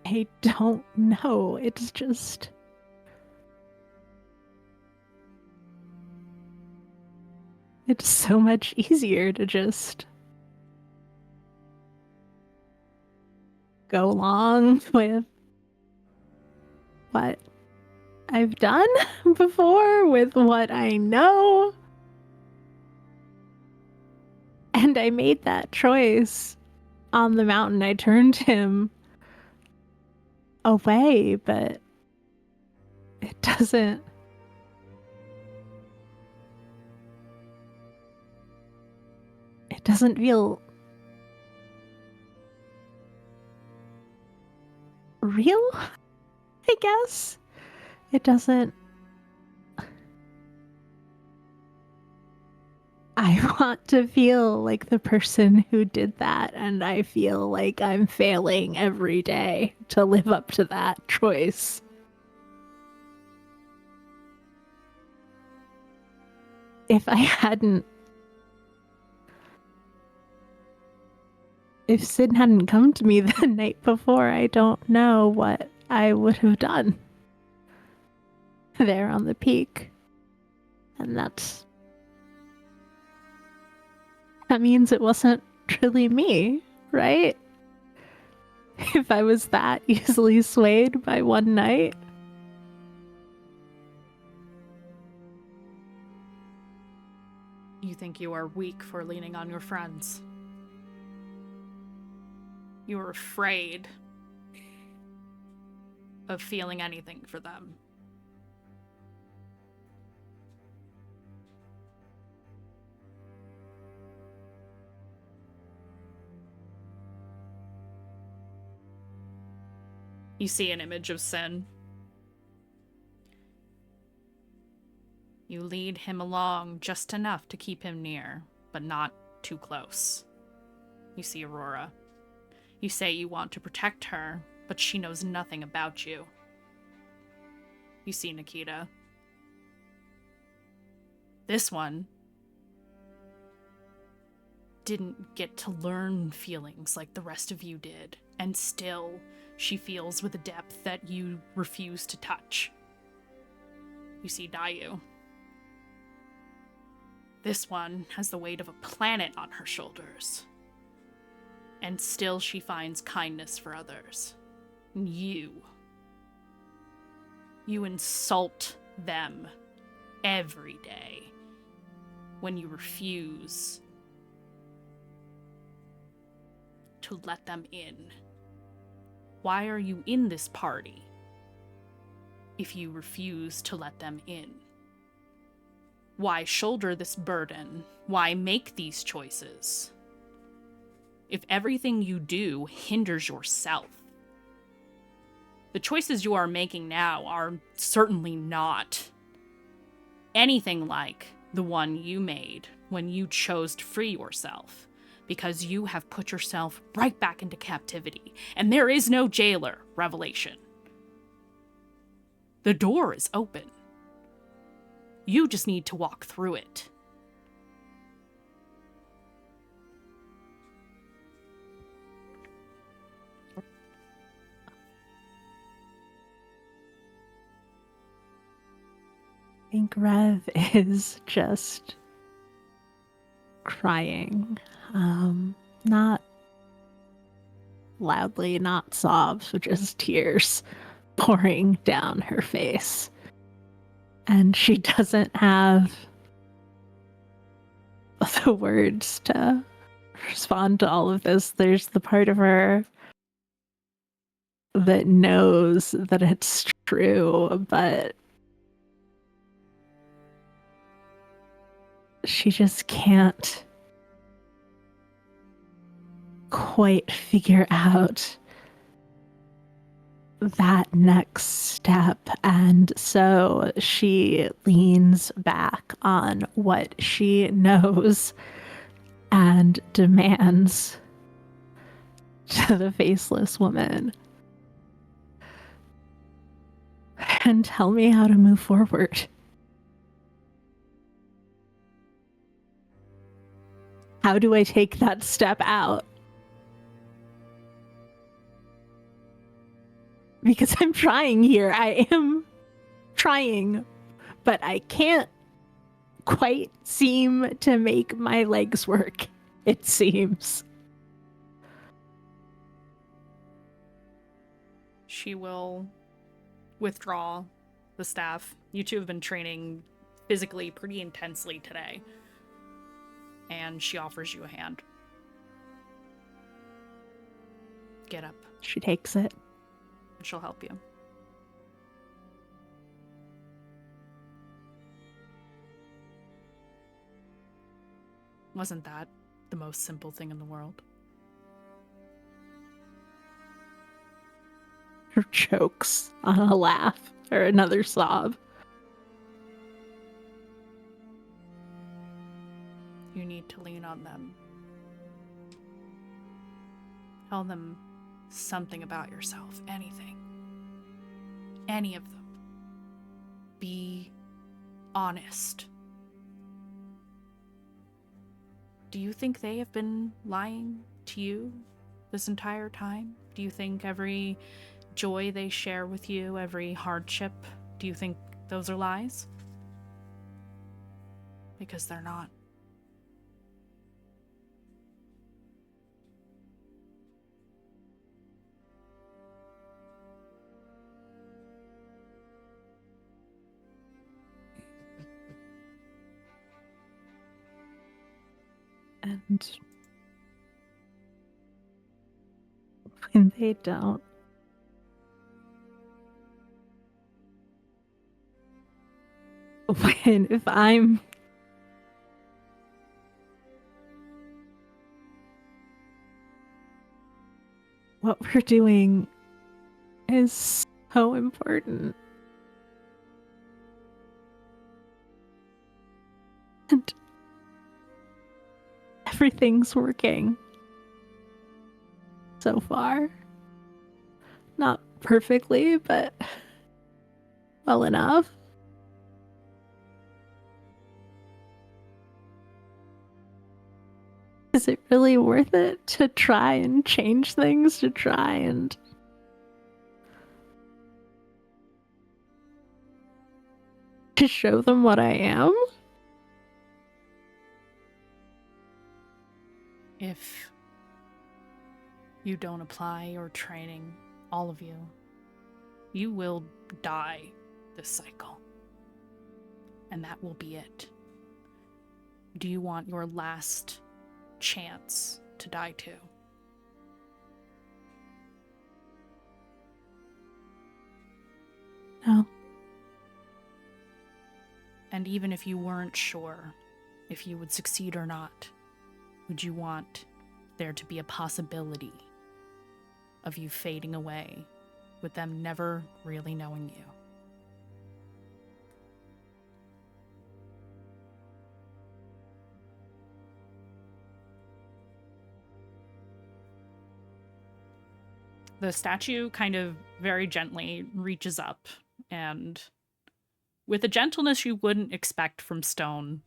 I don't know. It's just... It's so much easier to just go along with what I've done before, with what I know. And I made that choice on the mountain. I turned him away, but it doesn't... It doesn't feel real, I guess. It doesn't... I want to feel like the person who did that, and I feel like I'm failing every day to live up to that choice. If I hadn't... If Sid hadn't come to me the night before, I don't know what I would have done there on the peak. And that means it wasn't really me, right? If I was that easily swayed by one night. You think you are weak for leaning on your friends. You are afraid of feeling anything for them. You see an image of Sin. You lead him along just enough to keep him near, but not too close. You see Aurora. You say you want to protect her, but she knows nothing about you. You see Nikita. This one didn't get to learn feelings like the rest of you did, and still she feels with a depth that you refuse to touch. You see Dayu. This one has the weight of a planet on her shoulders, and still she finds kindness for others. You insult them every day when you refuse to let them in. Why are you in this party if you refuse to let them in? Why shoulder this burden? Why make these choices? If everything you do hinders yourself, the choices you are making now are certainly not anything like the one you made when you chose to free yourself, because you have put yourself right back into captivity, and there is no jailer, Revelation. The door is open. You just need to walk through it. I think Rev is just crying. Not loudly, not sobs, but just tears pouring down her face. And she doesn't have the words to respond to all of this. There's the part of her that knows that it's true, but she just can't quite figure out that next step. And so she leans back on what she knows and demands to the faceless woman, and tell me how to move forward. How do I take that step out? Because I'm trying here. I am trying, but I can't quite seem to make my legs work, it seems. She will withdraw the staff. You two have been training physically pretty intensely today. And she offers you a hand. Get up. She takes it. She'll help you. Wasn't that the most simple thing in the world? Her chokes on a laugh or another sob. You need to lean on them. Tell them something about yourself. Anything. Any of them. Be honest. Do you think they have been lying to you this entire time? Do you think every joy they share with you, every hardship, do you think those are lies? Because they're not. And when they don't, if I'm what we're doing is so important. And everything's working so far. Not perfectly, but well enough. Is it really worth it to try and change things, to try and to show them what I am? If you don't apply your training, all of you, you will die this cycle. And that will be it. Do you want your last chance to die too? No. And even if you weren't sure if you would succeed or not, would you want there to be a possibility of you fading away with them never really knowing you? The statue kind of very gently reaches up and, with a gentleness you wouldn't expect from stone,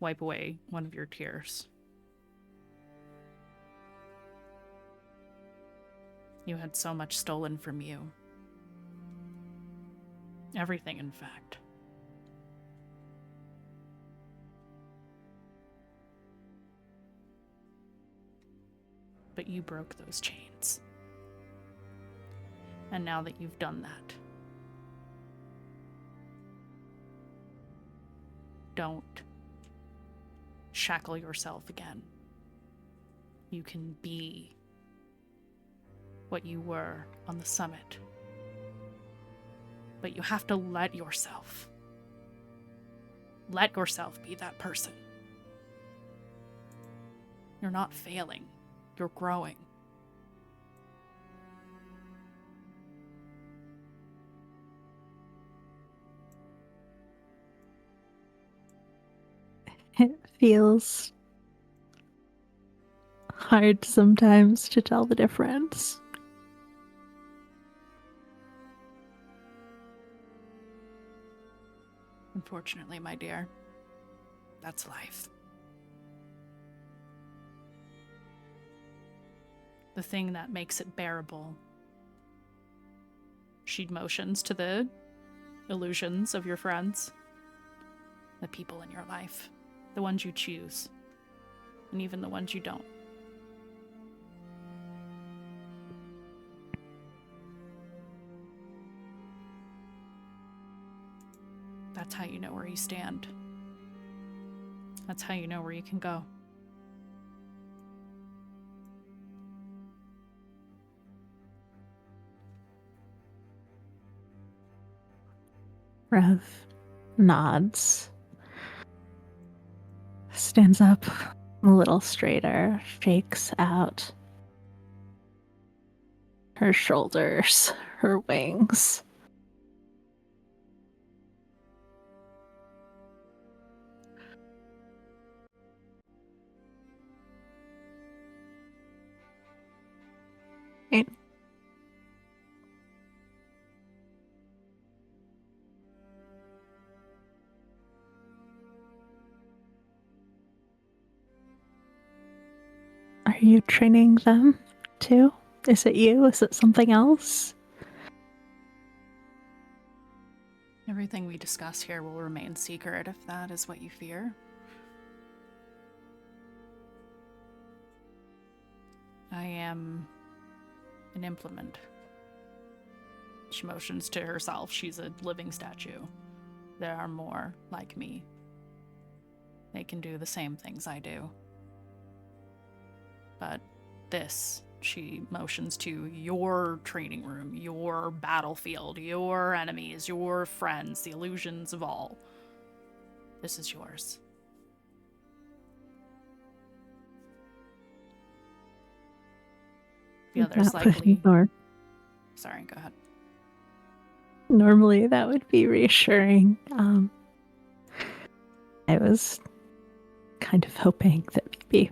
wipe away one of your tears. You had so much stolen from you. Everything, in fact. But you broke those chains. And now that you've done that, don't shackle yourself again. You can be what you were on the summit. But you have to let yourself be that person. You're not failing. You're growing. It feels hard sometimes to tell the difference. Unfortunately, my dear, that's life. The thing that makes it bearable. She motions to the illusions of your friends, the people in your life, the ones you choose, and even the ones you don't. That's how you know where you stand. That's how you know where you can go. Rev nods, stands up a little straighter, shakes out her shoulders, her wings. Right. Are you training them too? Is it you? Is it something else? Everything we discuss here will remain secret if that is what you fear. I am an implement. She motions to herself. She's a living statue. There are more like me. They can do the same things I do. But this, she motions to your training room, your battlefield, your enemies, your friends, the illusions of all. This is yours. The others likely sorry, go ahead. Normally that would be reassuring. I was kind of hoping that maybe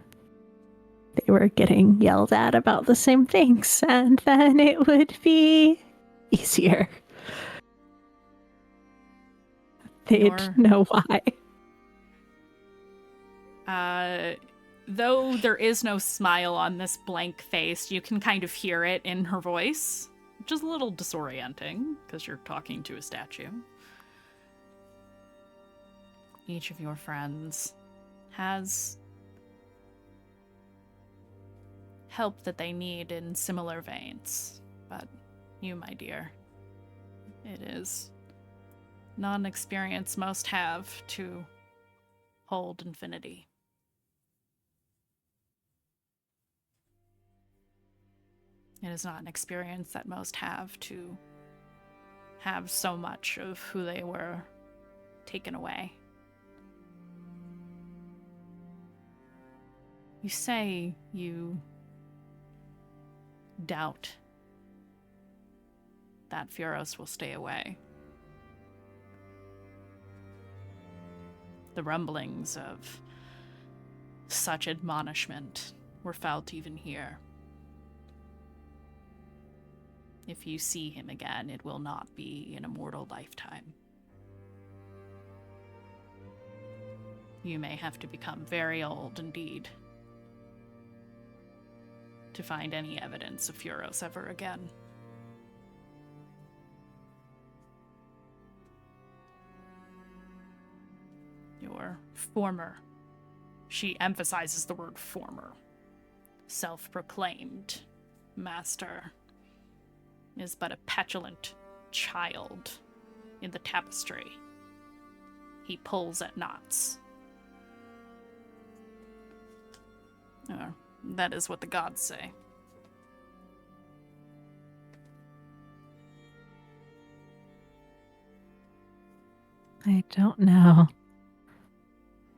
they were getting yelled at about the same things, and then it would be easier. They'd know why. Though there is no smile on this blank face, you can kind of hear it in her voice, which is a little disorienting because you're talking to a statue. Each of your friends has help that they need in similar veins, but you, my dear, it is not an experience most have to hold infinity. It is not an experience that most have to have so much of who they were taken away. You say you doubt that Furos will stay away. The rumblings of such admonishment were felt even here. If you see him again, it will not be in a mortal lifetime. You may have to become very old indeed to find any evidence of Furos ever again. Your former, she emphasizes the word former, self-proclaimed master is but a petulant child in the tapestry. He pulls at knots. That is what the gods say. I don't know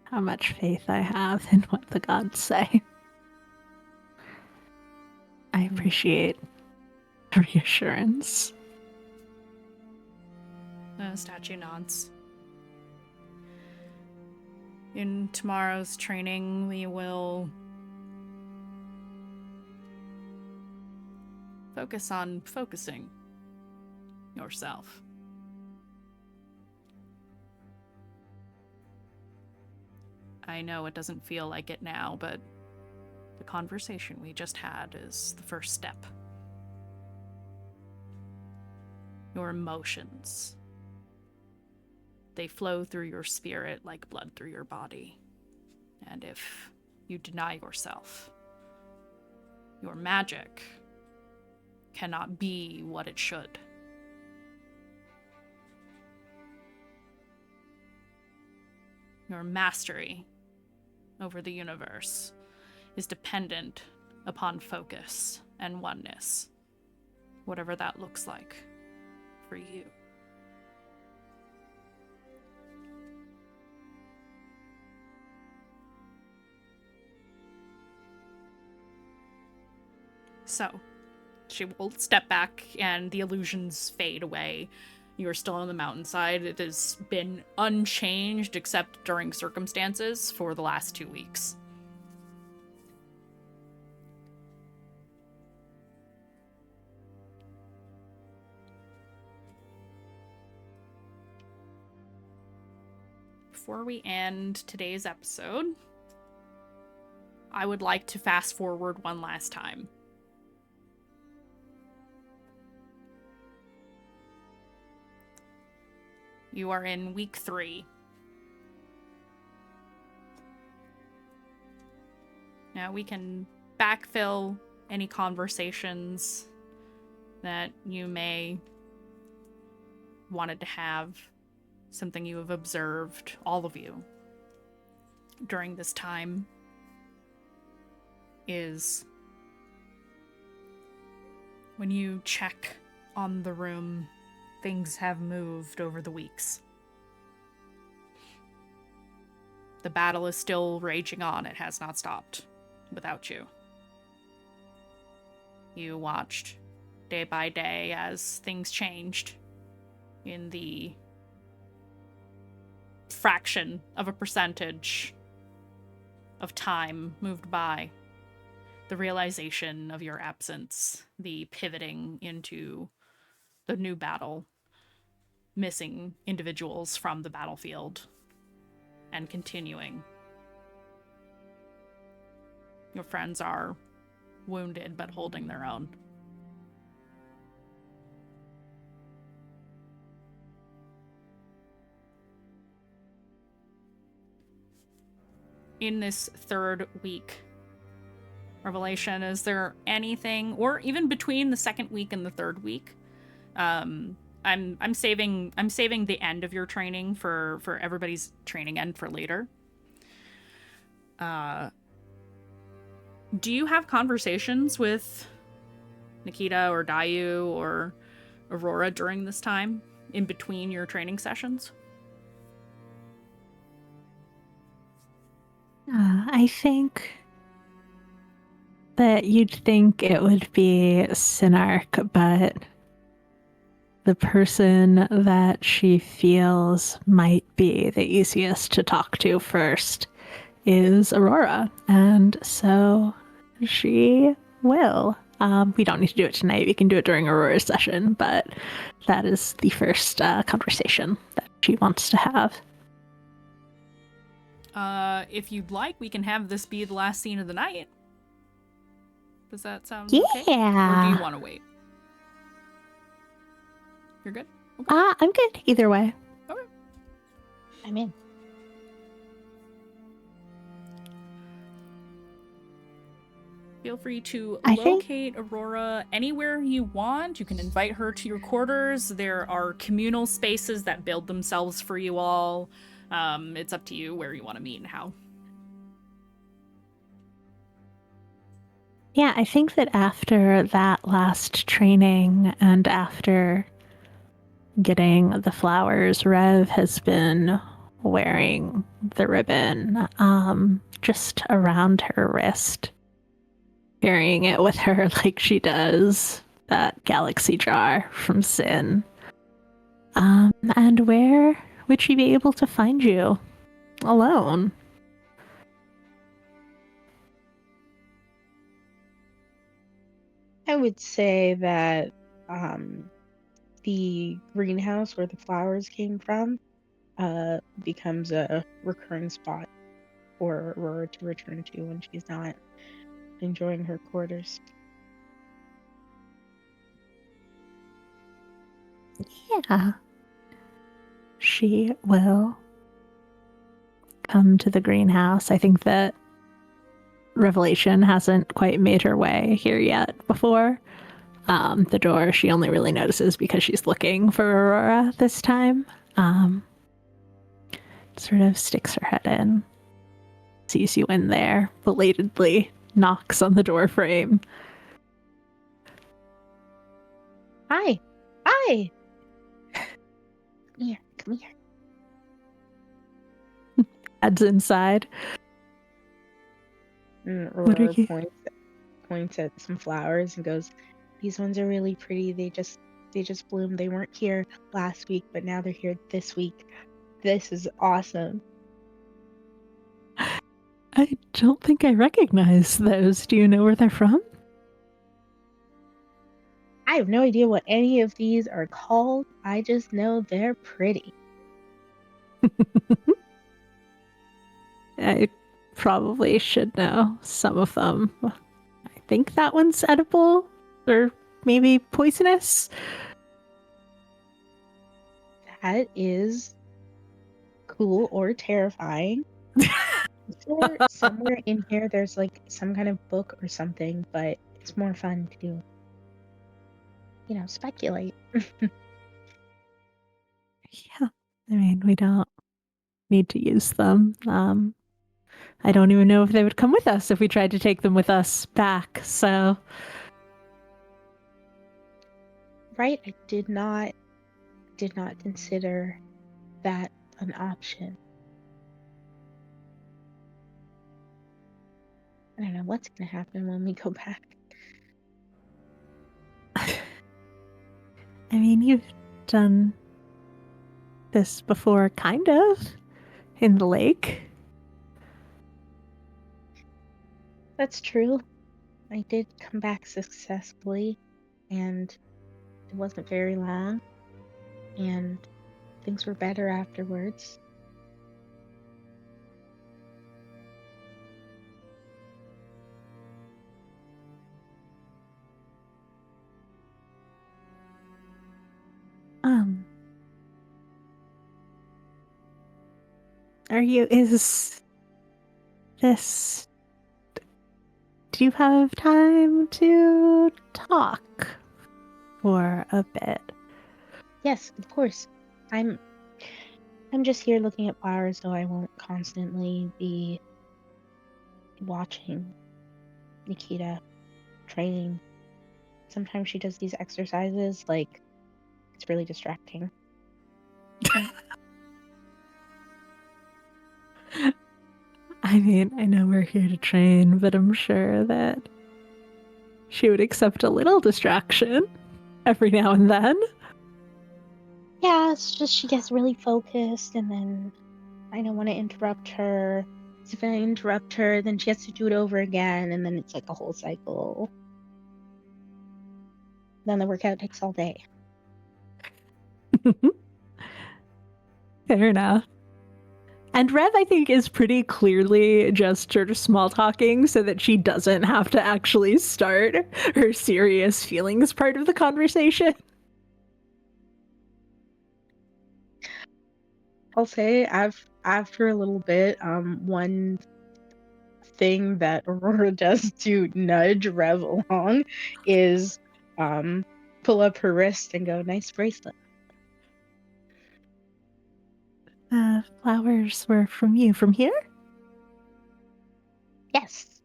how much faith I have in what the gods say. I appreciate the reassurance. The statue nods. In tomorrow's training, we will focus on focusing yourself. I know it doesn't feel like it now, but the conversation we just had is the first step. Your emotions, they flow through your spirit like blood through your body. And if you deny yourself, your magic cannot be what it should. Your mastery over the universe is dependent upon focus and oneness, whatever that looks like for you. So, she will step back and the illusions fade away. You're still on the mountainside. It has been unchanged except during circumstances for the last 2 weeks. Before we end today's episode, I would like to fast forward one last time. You are in week 3. Now we can backfill any conversations that you may wanted to have, something you have observed, all of you, during this time is when you check on the room, things have moved over the weeks. The battle is still raging on. It has not stopped without you. You watched day by day as things changed in the fraction of a percentage of time moved by. The realization of your absence, the pivoting into the new battle, missing individuals from the battlefield, and continuing. Your friends are wounded but holding their own. In this third week, Revelation, is there anything, or even between the second week and the third week? I'm saving the end of your training for everybody's training end for later. Do you have conversations with Nikita or Dayu or Aurora during this time, in between your training sessions? I think that you'd think it would be Synarch, but the person that she feels might be the easiest to talk to first is Aurora, and so she will. We don't need to do it tonight. We can do it during Aurora's session, but that is the first conversation that she wants to have. If you'd like, we can have this be the last scene of the night. Does that sound Yeah. okay? Or do you want to wait? You're good? Okay. I'm good either way. Okay. I'm in. Feel free to I think- locate Aurora anywhere you want. You can invite her to your quarters. There are communal spaces that build themselves for you all. It's up to you where you want to meet and how. Yeah, I think that after that last training and after getting the flowers, Rev has been wearing the ribbon just around her wrist, carrying it with her like she does that galaxy jar from Sin. And where would she be able to find you alone? I would say that the greenhouse where the flowers came from becomes a recurring spot for Aurora to return to when she's not enjoying her quarters. Yeah. She will come to the greenhouse. I think that Revelation hasn't quite made her way here yet before. The door she only really notices because she's looking for Aurora this time. Sort of sticks her head in, sees you in there, belatedly knocks on the door frame. Hi! Hi! Come here. Heads inside. And What are Aurora you- points at some flowers and goes, "These ones are really pretty. They just bloomed. They weren't here last week, but now they're here this week. This is awesome." I don't think I recognize those. Do you know where they're from? I have no idea what any of these are called. I just know they're pretty. I probably should know some of them. I think that one's edible, or maybe poisonous. That is cool or terrifying. Sure, somewhere in here there's like some kind of book or something, but it's more fun to, speculate. Yeah, I mean, we don't need to use them. I don't even know if they would come with us if we tried to take them with us back, so... Right? I did not consider that an option. I don't know what's gonna happen when we go back. I mean, you've done this before, kind of, in the lake. That's true. I did come back successfully, and it wasn't very long, and things were better afterwards. Is this, do you have time to talk for a bit? Yes, of course. I'm just here looking at flowers, so I won't constantly be watching Nikita training. Sometimes she does these exercises, like, it's really distracting. I mean, I know we're here to train, but I'm sure that she would accept a little distraction every now and then. Yeah, it's just she gets really focused, and then I don't want to interrupt her. So if I interrupt her, then she has to do it over again, and then it's like a whole cycle. Then the workout takes all day. Fair enough. And Rev, I think, is pretty clearly just sort of small talking so that she doesn't have to actually start her serious feelings part of the conversation. I'll say after a little bit, one thing that Aurora does to nudge Rev along is pull up her wrist and go, "Nice bracelet." The flowers were from you, from here? Yes,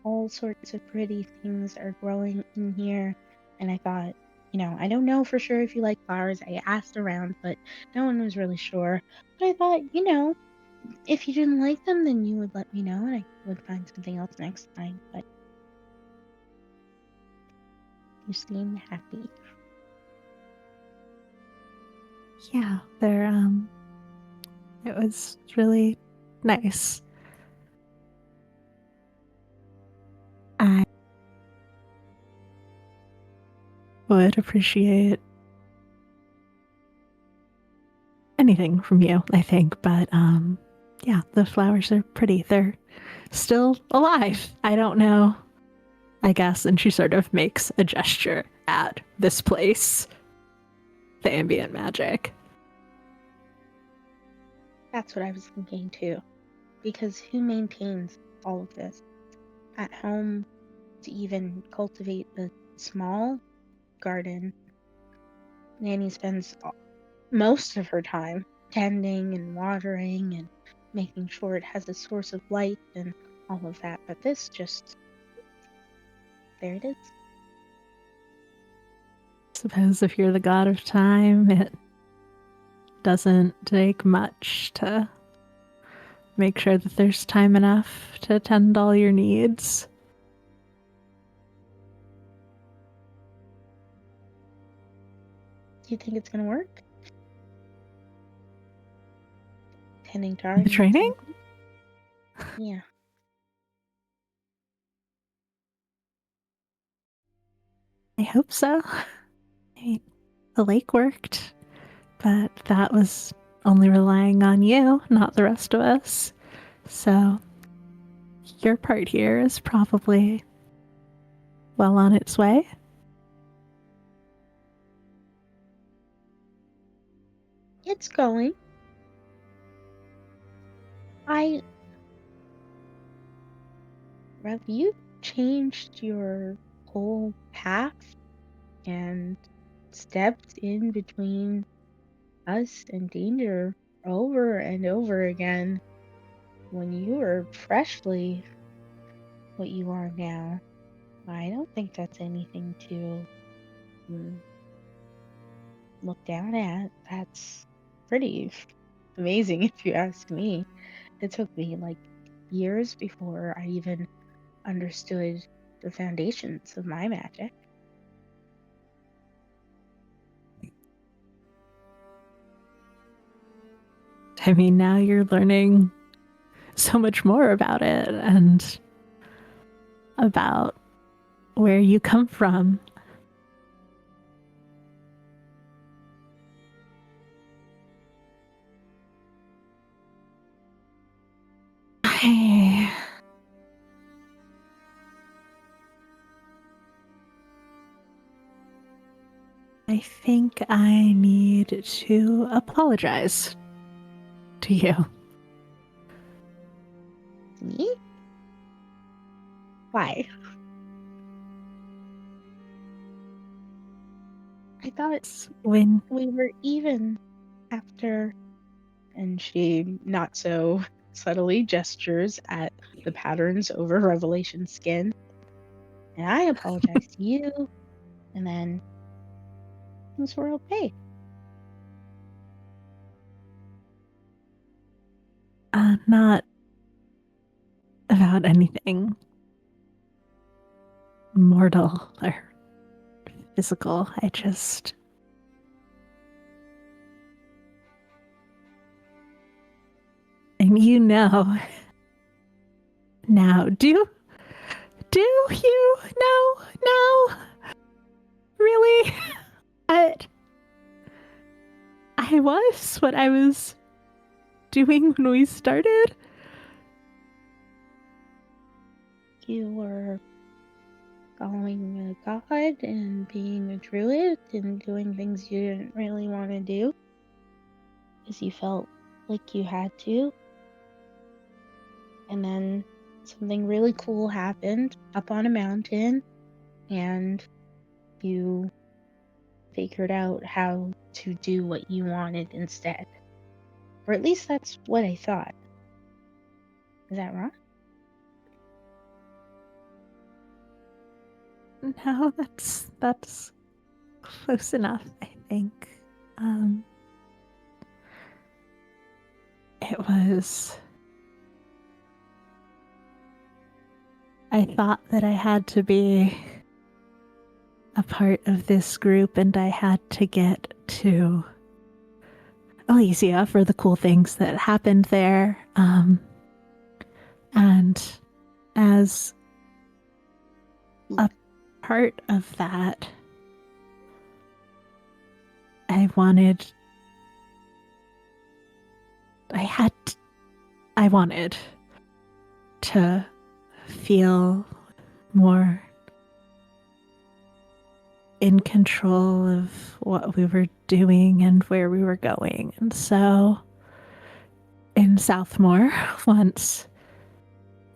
all sorts of pretty things are growing in here, and I thought, I don't know for sure if you like flowers. I asked around, but no one was really sure. But I thought, if you didn't like them, then you would let me know, and I would find something else next time. But you seem happy. Yeah, it was really nice. I would appreciate anything from you, I think, but yeah, the flowers are pretty. They're still alive. I don't know, I guess. And she sort of makes a gesture at this place, the ambient magic. That's what I was thinking too. Because who maintains all of this? At home, to even cultivate the small garden, Nanny spends most of her time tending and watering and making sure it has a source of light and all of that. But this just, there it is. Suppose if you're the god of time, it doesn't take much to make sure that there's time enough to attend all your needs. Do you think it's gonna work? Tending to our The training? Yeah. I hope so. I mean, the lake worked, but that was only relying on you, not the rest of us. So your part here is probably well on its way. It's going. Rev, you changed your whole path and stepped in between us and danger over and over again when you were freshly what you are now. I don't think that's anything to look down at. That's pretty amazing if you ask me. It took me like years before I even understood the foundations of my magic. I mean, now you're learning so much more about it and about where you come from. I think I need to apologize to you. Me? Why? I thought When we were even after. And she not so subtly gestures at the patterns over Revelation's skin. And I apologize to you. And then things were okay. not about anything mortal or physical. And you know now. Do you know now? Really? What I was doing when we started? You were following a god and being a druid and doing things you didn't really want to do because you felt like you had to. And then something really cool happened up on a mountain, and you figured out how to do what you wanted instead. Or at least that's what I thought. Is that wrong? No, that's close enough, I think. It was. I thought that I had to be a part of this group and I had to get to Elysia for the cool things that happened there. And as a part of that, I wanted to feel more in control of what we were doing and where we were going. And so in Southmore,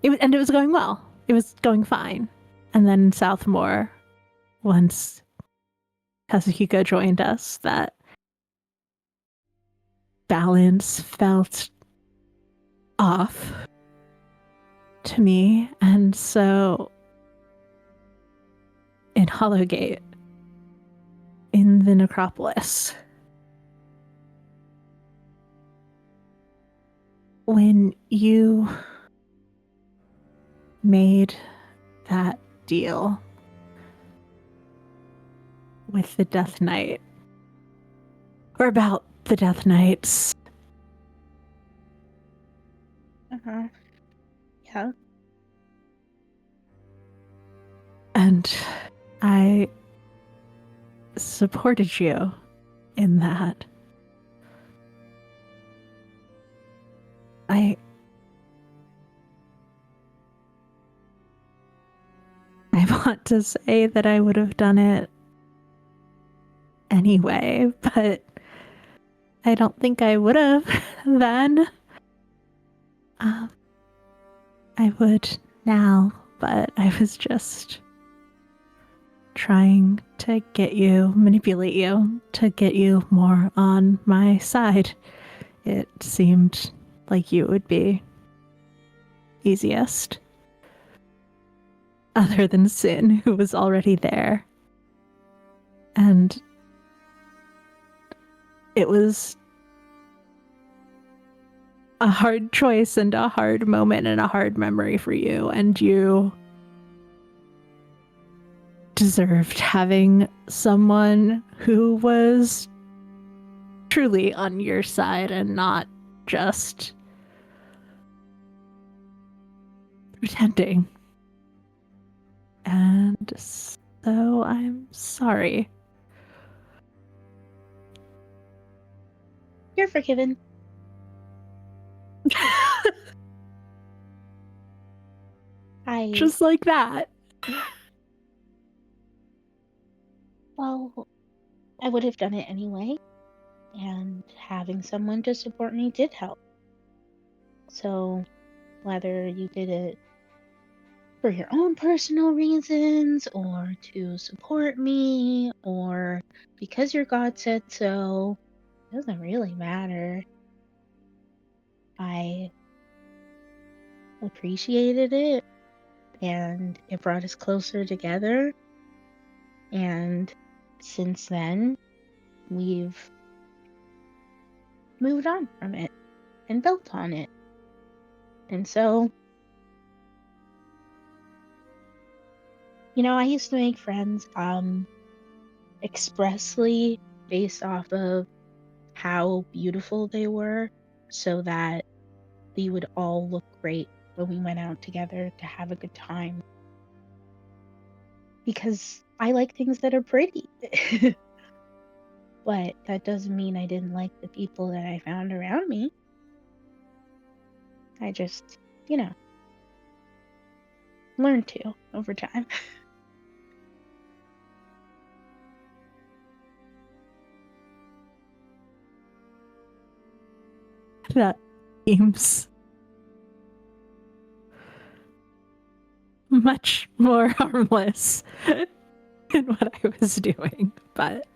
it was going well. It was going fine. And then in Southmore, once Kazuhiko joined us, that balance felt off to me. And so in Hollowgate, in the necropolis, when you made that deal with the Death Knight, or about the Death Knights. Yeah. And I supported you in that. I want to say that I would have done it anyway, but I don't think I would have then. I would now, but I was just trying to manipulate you, to get you more on my side. It seemed like you would be easiest. Other than Sin, who was already there. And it was a hard choice and a hard moment and a hard memory for you, and you deserved having someone who was truly on your side and not just pretending. And so I'm sorry. You're forgiven. Just like that. Well, I would have done it anyway, and having someone to support me did help. So, whether you did it for your own personal reasons, or to support me, or because your God said so, it doesn't really matter. I appreciated it, and it brought us closer together. And since then, we've moved on from it and built on it. And so, I used to make friends expressly based off of how beautiful they were, so that we would all look great when we went out together to have a good time. Because I like things that are pretty. But that doesn't mean I didn't like the people that I found around me. I just, learned to over time. That seems much more harmless than what I was doing, but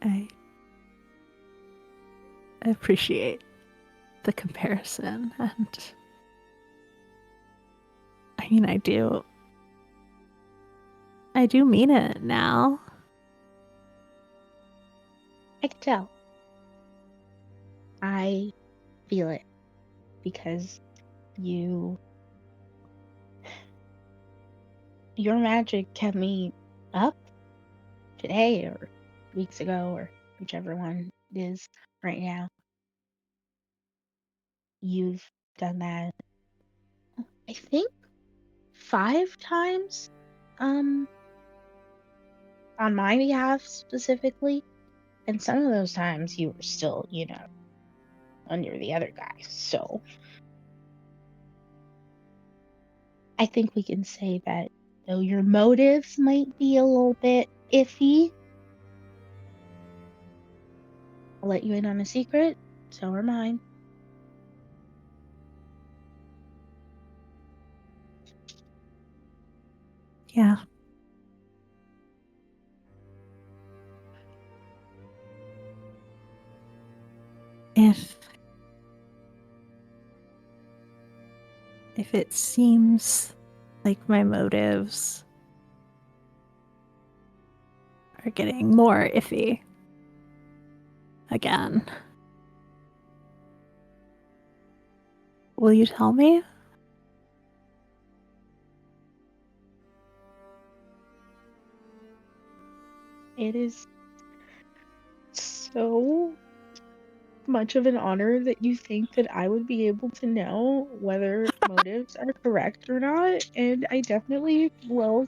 I appreciate the comparison, and I mean, I do mean it now. I can tell. I feel it because your magic kept me up today or weeks ago or whichever one it is right now. You've done that, I think, 5 times on my behalf specifically. And some of those times you were still, under the other guy. So I think we can say that though your motives might be a little bit iffy, I'll let you in on a secret. So are mine. Yeah. If it seems like my motives are getting more iffy again, will you tell me? It is so much of an honor that you think that I would be able to know whether motives are correct or not, and I definitely will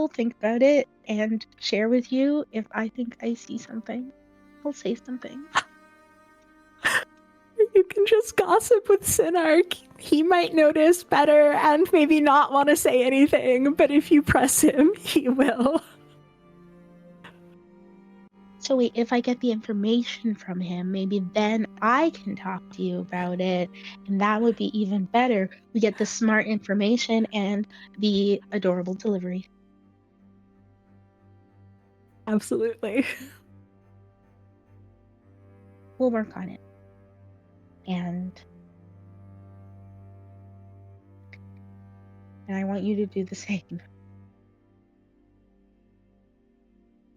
think about it and share with you if I think I see something. I'll say something. You can just gossip with Synarch. He might notice better and maybe not want to say anything, but if you press him, he will. So wait, if I get the information from him, maybe then I can talk to you about it, and that would be even better. We get the smart information and the adorable delivery. Absolutely. We'll work on it. And I want you to do the same.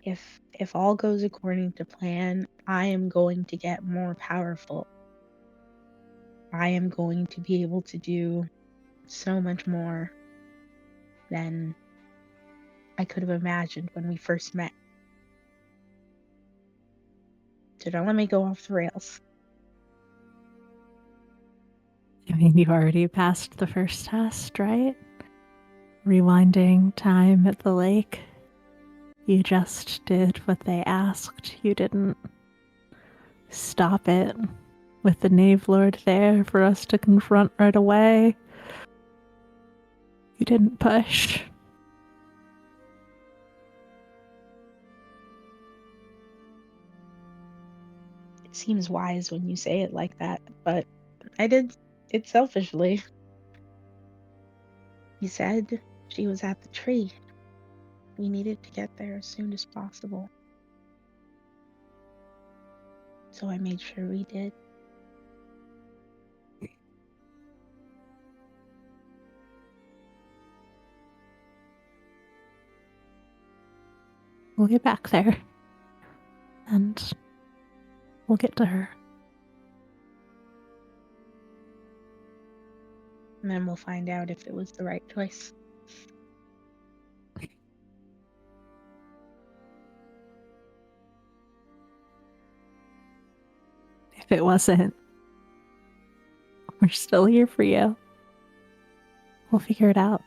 If all goes according to plan, I am going to get more powerful. I am going to be able to do so much more than I could have imagined when we first met. So don't let me go off the rails. I mean, you already passed the first test, right? Rewinding time at the lake. You just did what they asked. You didn't stop it with the Knave Lord there for us to confront right away. You didn't push. It seems wise when you say it like that, but I did it selfishly. He said she was at the tree. We needed to get there as soon as possible. So I made sure we did. We'll get back there. And we'll get to her. And then we'll find out if it was the right choice. If it wasn't, we're still here for you. We'll figure it out.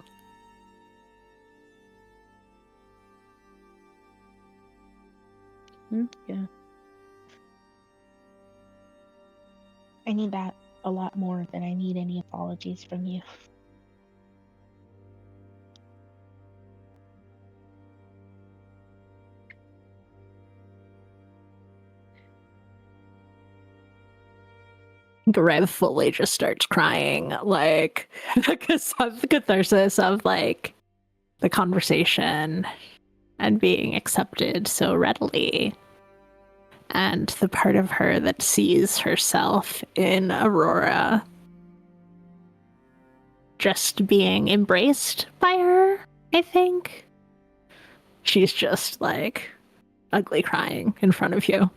Yeah. I need that a lot more than I need any apologies from you. Rev fully just starts crying, like, because of the catharsis of, like, the conversation and being accepted so readily. And the part of her that sees herself in Aurora just being embraced by her, I think. She's just, like, ugly crying in front of you.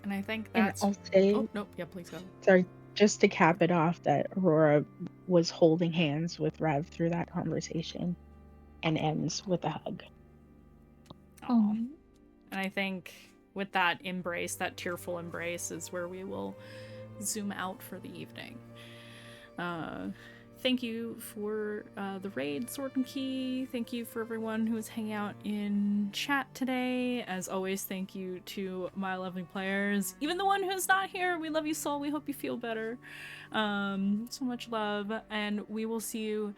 And I think And that's... I'll say, Oh, nope. Yeah, please go. sorry, just to cap it off, that Aurora was holding hands with Rev through that conversation and ends with a hug. Oh. And I think with that embrace, that tearful embrace, is where we will zoom out for the evening. Thank you for the raid, Sword and Key. Thank you for everyone who is hanging out in chat today. As always, thank you to my lovely players. Even the one who's not here, we love you, Soul. We hope you feel better. So much love. And we will see you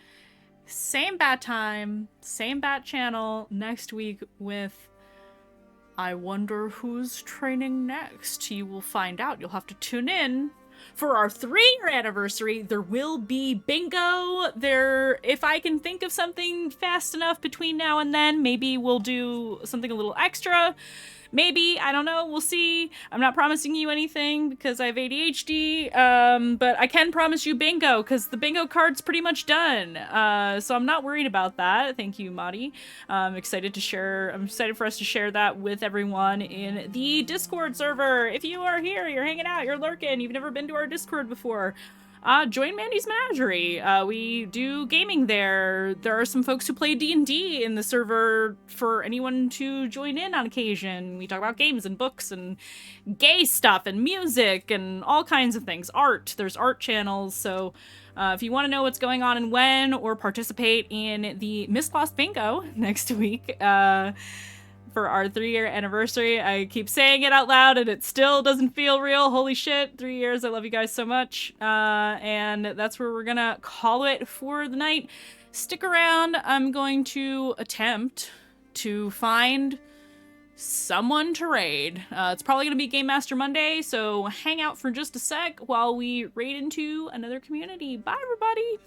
same bat time, same bat channel next week with I Wonder Who's Training Next. You will find out. You'll have to tune in. For our 3-year anniversary, there will be bingo. If I can think of something fast enough between now and then, maybe we'll do something a little extra. Maybe, I don't know, we'll see. I'm not promising you anything because I have ADHD, but I can promise you bingo because the bingo card's pretty much done. So I'm not worried about that. Thank you, Madi. I'm excited for us to share that with everyone in the Discord server. If you are here, you're hanging out, you're lurking, you've never been to our Discord before, join Mandy's Menagerie. We do gaming there. There are some folks who play D&D in the server for anyone to join in on occasion. We talk about games and books and gay stuff and music and all kinds of things. Art. There's art channels. So if you want to know what's going on and when, or participate in the Mistlost Bingo next week, for our 3-year anniversary. I keep saying it out loud and it still doesn't feel real. Holy shit, 3 years. I love you guys so much. And that's where we're gonna call it for the night. Stick around. I'm going to attempt to find someone to raid. It's probably gonna be Game Master Monday, so hang out for just a sec while we raid into another community. Bye, everybody!